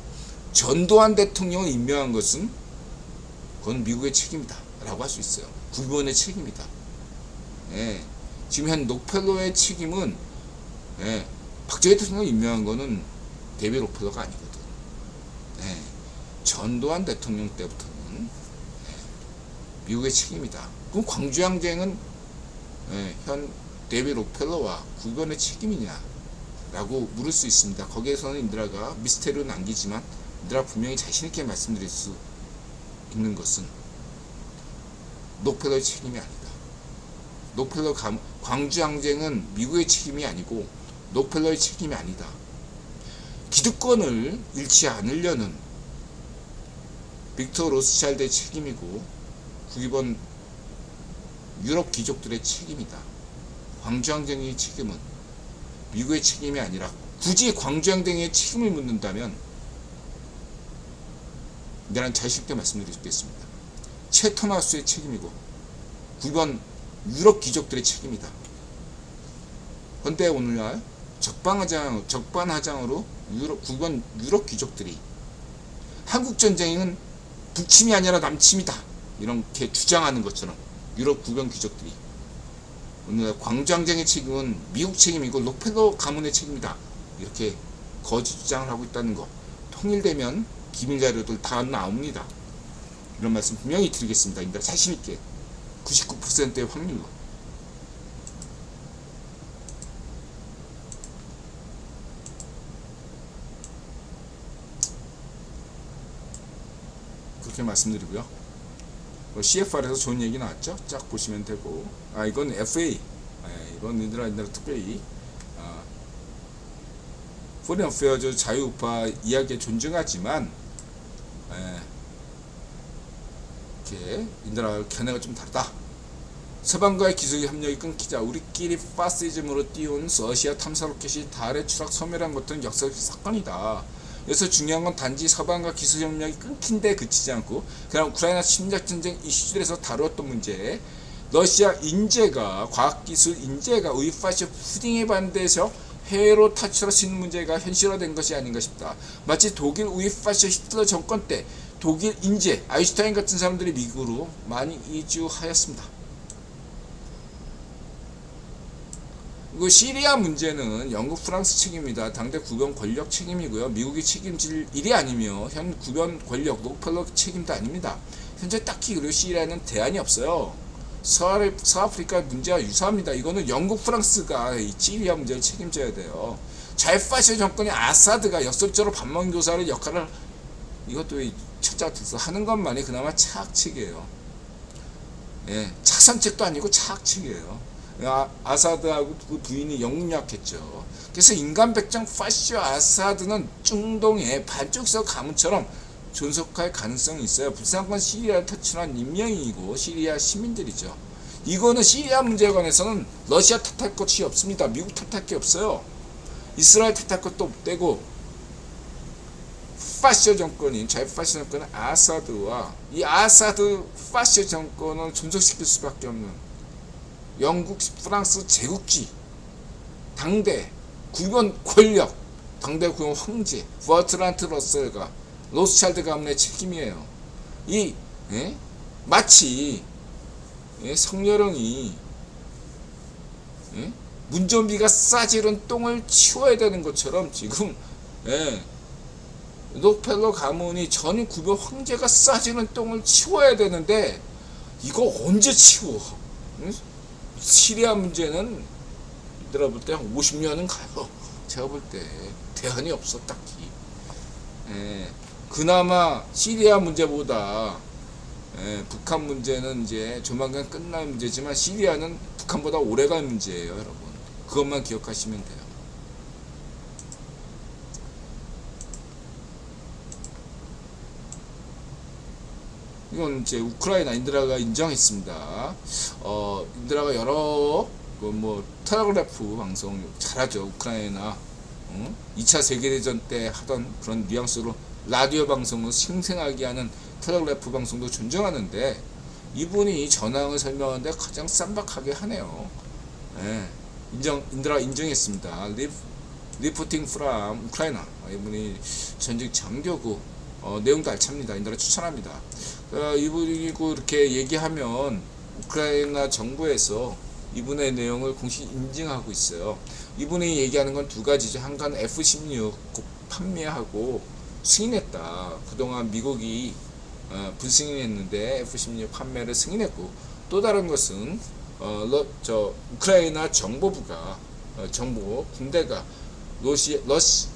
전두환 대통령을 임명한 것은 그건 미국의 책임이다 라고 할 수 있어요. 구변의 책임이다. 예. 지금 현 록펠러의 책임은, 예, 박정희 대통령을 임명한 거는 데이비드 록펠러가 아니거든. 예. 전두환 대통령 때부터는, 예, 미국의 책임이다. 그럼 광주항쟁은, 예, 현 데이비드 록펠러와 구변의 책임이냐 라고 물을 수 있습니다. 거기에서는 인드라가 미스테리를 남기지만 인드라 분명히 자신있게 말씀드릴 수 있는 것은 록펠러의 책임이 아니다. 록펠러 광주항쟁은 미국의 책임이 아니고 록펠러의 책임이 아니다. 기득권을 잃지 않으려는 빅터 로스차일드의 책임이고 이번 유럽 귀족들의 책임이다. 광주항쟁의 책임은 미국의 책임이 아니라, 굳이 광주항쟁의 책임을 묻는다면 내가 자신있게 말씀드리겠습니다. 채 토마스의 책임이고 이번 유럽 귀족들의 책임이다. 그런데 오늘날 적반하장으로 구번 유럽 귀족들이 한국전쟁은 북침이 아니라 남침이다 이렇게 주장하는 것처럼 유럽 구변 귀족들이 오늘날 광주항쟁의 책임은 미국 책임이고 록펠러 가문의 책임이다 이렇게 거짓 주장을 하고 있다는 거, 통일되면 기밀 자료들 다 나옵니다. 이런 말씀 분명히 드리겠습니다. 인다 자신있게 99%의 확률로. 그렇게 말씀드리고요. CFR에서 좋은 얘기 나왔죠? 쫙 보시면 되고, 이건 FA, 이건 인드라 특별히 포린 어페어즈 자유우파 이야기에 존중하지만, 이렇게 인드라 견해가 좀 다르다. 서방과의 기술 협력이 끊기자 우리끼리 파시즘으로 띄운 러시아 탐사 로켓이 달에 추락 소멸한 것은 역사적 사건이다. 그래서 중요한 건 단지 서방과 기술 협력이 끊긴 데 그치지 않고 그냥 우크라이나 침략전쟁 이슈들에서 다루었던 문제, 러시아 인재가 과학기술 인재가 우이파시 푸딩에 반대해서 해외로 탈출할 수 있는 문제가 현실화된 것이 아닌가 싶다. 마치 독일 우이파시 히틀러 정권 때 독일 인재 아인슈타인 같은 사람들이 미국으로 많이 이주하였습니다. 그리고 시리아 문제는 영국 프랑스 책임입니다. 당대 구변 권력 책임이고요. 미국이 책임질 일이 아니며 현 구변 권력 록펠러 책임도 아닙니다. 현재 딱히 그리고 시리아는 대안이 없어요. 서아프리카 문제와 유사합니다. 이거는 영국 프랑스가 이 시리아 문제를 책임져야 돼요. 자이파시 정권이 아사드가 역설적으로 반문교사의 역할을 이것도 첫자트에서 하는 것만이 그나마 차악책이에요. 예, 착선책도 아니고 차악책이에요. 아사드하고 그 부인이 영yak했죠. 그래서 인간 백정 파시오 아사드는 중동의 반쪽에서 가문처럼 존속할 가능성이 있어요. 불쌍한 시리아를 탈출한 인명이고 시리아 시민들이죠. 이거는 시리아 문제에 관해서는 러시아 탓할 것이 없습니다. 미국 탓할 게 없어요. 이스라엘 탓할 것도 없대고, 파시오 정권인 좌파시오 정권은 아사드와 이 아사드 파시오 정권을 존속시킬 수밖에 없는 영국 프랑스 제국주의 당대 구변 권력 당대 국영 황제 버트란트 러셀과 로스차일드 가문의 책임이에요. 이 예? 마치 예? 성녀령이 예? 문전비가 싸지른 똥을 치워야 되는 것처럼 지금 예? 록펠러 가문이 전 국영 황제가 싸지는 똥을 치워야 되는데 이거 언제 치워? 응? 시리아 문제는 얘들아 볼 때 한 50년은 가요. 제가 볼 때 대안이 없어 딱히. 예, 그나마 시리아 문제보다 예, 북한 문제는 이제 조만간 끝날 문제지만 시리아는 북한보다 오래갈 문제예요, 여러분. 그것만 기억하시면 돼요. 이건 이제 우크라이나 인드라가 인정했습니다. 인드라가 여러 뭐 텔레그래프 방송 잘하죠. 우크라이나 2차 세계대전 때 하던 그런 뉘앙스로 라디오 방송을 생생하게 하는 텔레그래프 방송도 존중하는데 이분이 전황을 설명하는데 가장 쌈박하게 하네요. 예, 인드라 인정했습니다. 리포팅 프람 우크라이나. 이분이 전직 장교고 내용도 알찹니다. 인드라 추천합니다. 이분이 이렇게 얘기하면 우크라이나 정부에서 이분의 내용을 공식 인증하고 있어요. 이분이 얘기하는 건 두 가지죠. 한 건 F-16 판매하고 승인했다. 그동안 미국이 불승인했는데 F-16 판매를 승인했고, 또 다른 것은 우크라이나 정보부가 정보 군대가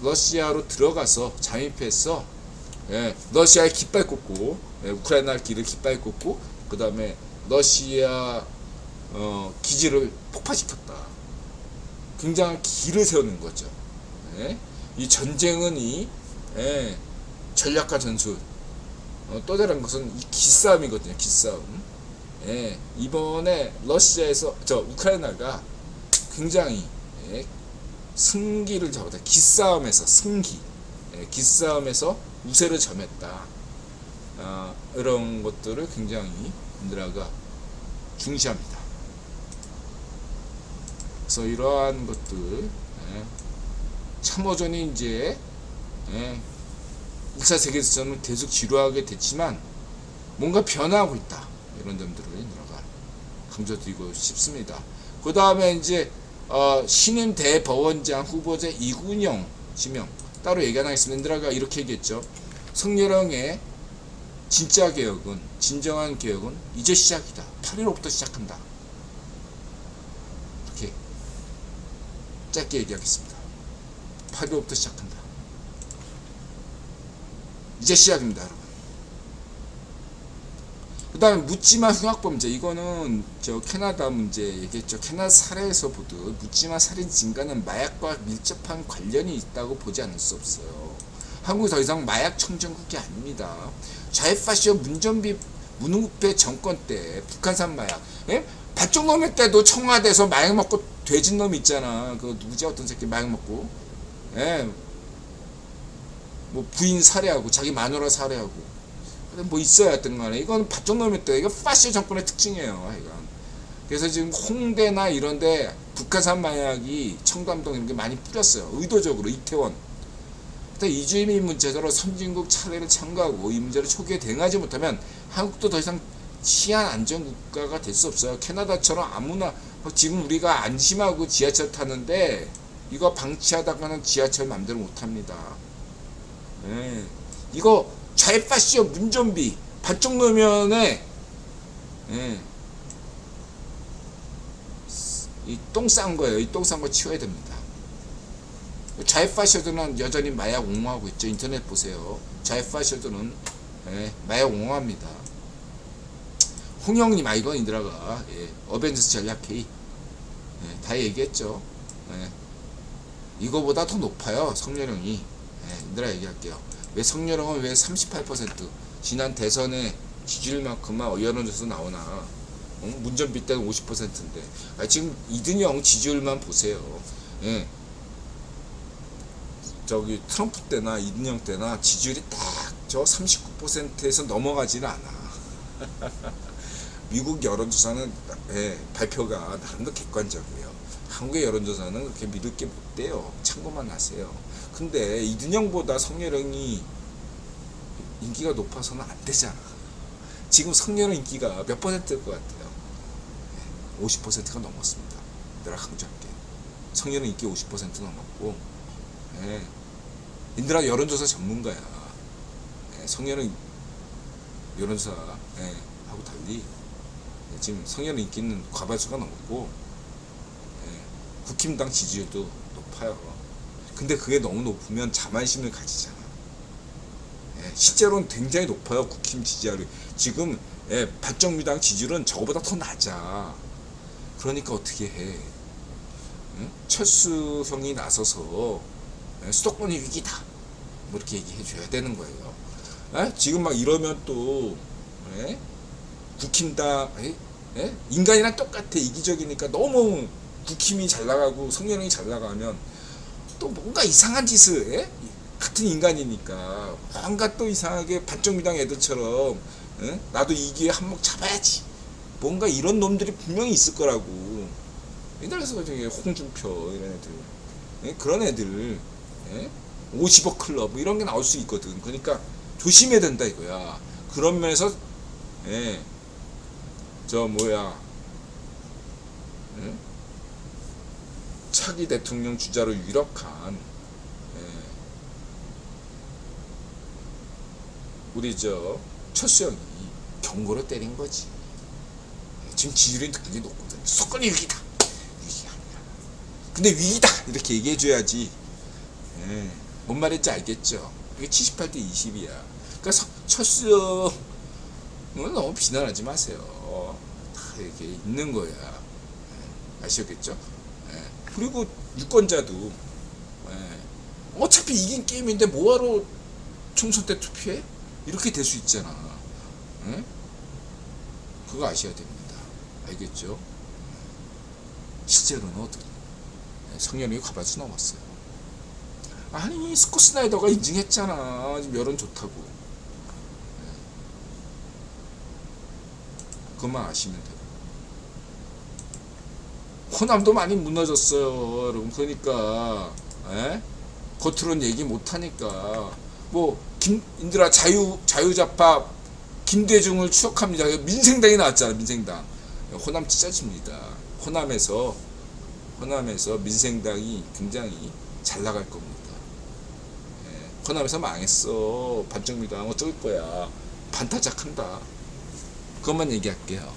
러시아로 들어가서 잠입해서 러시아에 깃발 꽂고 우크라이나 길을 깃발 꽂고 그 다음에 러시아 기지를 폭파시켰다. 굉장한 기를 세우는 거죠. 이 전쟁은 이 전략과 전술, 또 다른 것은 이 기싸움이거든요. 기싸움. 이번에 러시아에서 우크라이나가 굉장히 승기를 잡았다. 기싸움에서 승기, 기싸움에서 우세를 점했다. 이런 것들을 굉장히 인드라가 중시합니다. 그래서 이러한 것들, 참호전이 이제 1차 세계대전은 계속 지루하게 됐지만 뭔가 변화하고 있다. 이런 점들을 인드라가 강조드리고 싶습니다. 그 다음에 이제 신임 대법원장 후보자 이군영 지명 따로 얘기 안 하겠습니다. 인드라가 이렇게 얘기했죠. 성렬형의 진짜 개혁은, 진정한 개혁은 이제 시작이다. 8.15부터 시작한다. 이렇게 짧게 얘기하겠습니다. 8.15부터 시작한다. 이제 시작입니다, 여러분. 그 다음에 묻지마 흉악범죄. 이거는 캐나다 문제 얘기했죠. 캐나다 사례에서 보듯 묻지마 살인 증가는 마약과 밀접한 관련이 있다고 보지 않을 수 없어요. 한국이 더 이상 마약 청정국이 아닙니다. 좌회파시오 문전비 문후페 정권 때 북한산 마약, 박정놈의 때도 청와대에서 마약 먹고 돼진 놈 있잖아. 그 누구지? 어떤 새끼 마약 먹고, 뭐 부인 살해하고 자기 마누라 살해하고 뭐 있어야 했던 간에 이건 박정놈의 때, 이거 파시오 정권의 특징이에요. 이건. 그래서 지금 홍대나 이런데 북한산 마약이 청담동 이런 게 많이 뿌렸어요. 의도적으로 이태원. 이주민 문제로 선진국 차례를 참가하고 이 문제를 초기에 대응하지 못하면 한국도 더 이상 치안 안전 국가가 될 수 없어요. 캐나다처럼 아무나 지금 우리가 안심하고 지하철 타는데 이거 방치하다가는 지하철 맘대로 못합니다. 이거 좌회파시오 문전비 반쪽노면에 이 똥 싼 거예요. 이 똥 싼 거 치워야 됩니다. 좌회파시오들은 여전히 마약 옹호하고 있죠. 인터넷 보세요. 좌회파시오들은 마약 옹호합니다. 홍영님, 이건 인드라가 어벤져스 전략 회의 다 얘기했죠. 이거보다 더 높아요. 성렬형이. 인드라 얘기할게요. 왜 성렬형은 왜 38% 지난 대선에 지지율만큼만 여론조사 나오나. 문전비 때는 50%인데 지금 이든영 지지율만 보세요. 저기 트럼프 때나 이든영 때나 지지율이 딱 저 39%에서 넘어가지는 않아. 미국 여론조사는 발표가 나름대로 객관적이에요. 한국의 여론조사는 그렇게 믿을 게 못 돼요. 참고만 하세요. 근데 이준영보다 성렬형이 인기가 높아서는 안 되잖아. 지금 성렬형 인기가 몇 퍼센트일 것 같아요? 50%가 넘었습니다. 내가 강조할게. 성렬형 인기 50% 넘었고, 예. 인들아 여론조사 전문가야. 예. 성렬형 여론조사 예. 하고 달리 지금 성렬형 인기는 과반수가 넘었고, 예. 국힘당 지지율도 높아요. 근데 그게 너무 높으면 자만심을 가지잖아. 예. 실제로는 굉장히 높아요. 국힘 지지율이. 지금 예. 발정미당 지지율은 저거보다 더 낮아. 그러니까 어떻게 해? 응? 철수 형이 나서서 수도권이 위기다. 뭐 이렇게 얘기해 줘야 되는 거예요. 에? 지금 막 이러면 또 에? 국힘당 에? 인간이랑 똑같아. 이기적이니까 너무 국힘이 잘 나가고 성렬형이 잘 나가면 또 뭔가 이상한 짓을 에? 같은 인간이니까 뭔가 또 이상하게 반정미당 애들처럼 에? 나도 이 기회에 한몫 잡아야지. 뭔가 이런 놈들이 분명히 있을 거라고. 옛날에서 저기 홍준표 이런 애들, 예? 그런 애들, 예? 50억 클럽 뭐 이런 게 나올 수 있거든. 그러니까 조심해야 된다 이거야. 그런 면에서 예, 저 뭐야, 예? 차기 대통령 주자로 유력한 예, 우리 저 철수형이 경고를 때린 거지. 지금 지지율이 굉장히 높거든. 수도권이 위기다. 위기 아니야. 근데 위기다 이렇게 얘기해줘야지. 예, 뭔 말인지 알겠죠. 이게 78대 20이야. 그러니까 철수형은 너무 비난하지 마세요. 다 이렇게 있는 거야. 예, 아시겠죠? 예, 그리고 유권자도 예, 어차피 이긴 게임인데 뭐하러 총선 때 투표해? 이렇게 될 수 있잖아. 예? 그거 아셔야 됩니다. 알겠죠? 실제로는 어떻게 성렬형이 과반수 넘었어요. 아니 스콧 스나이더가 인증했잖아. 지금 여론 좋다고. 그것만 아시면 돼요. 호남도 많이 무너졌어요, 여러분. 그러니까 겉으로는 얘기 못하니까 뭐 김인들아 자유좌파 김대중을 추억합니다. 민생당이 나왔잖아. 민생당. 호남 찢어집니다. 호남에서 민생당이 굉장히 잘 나갈 겁니다. 예, 호남에서 망했어. 반정미당 어쩔 거야. 반타작한다. 그것만 얘기할게요.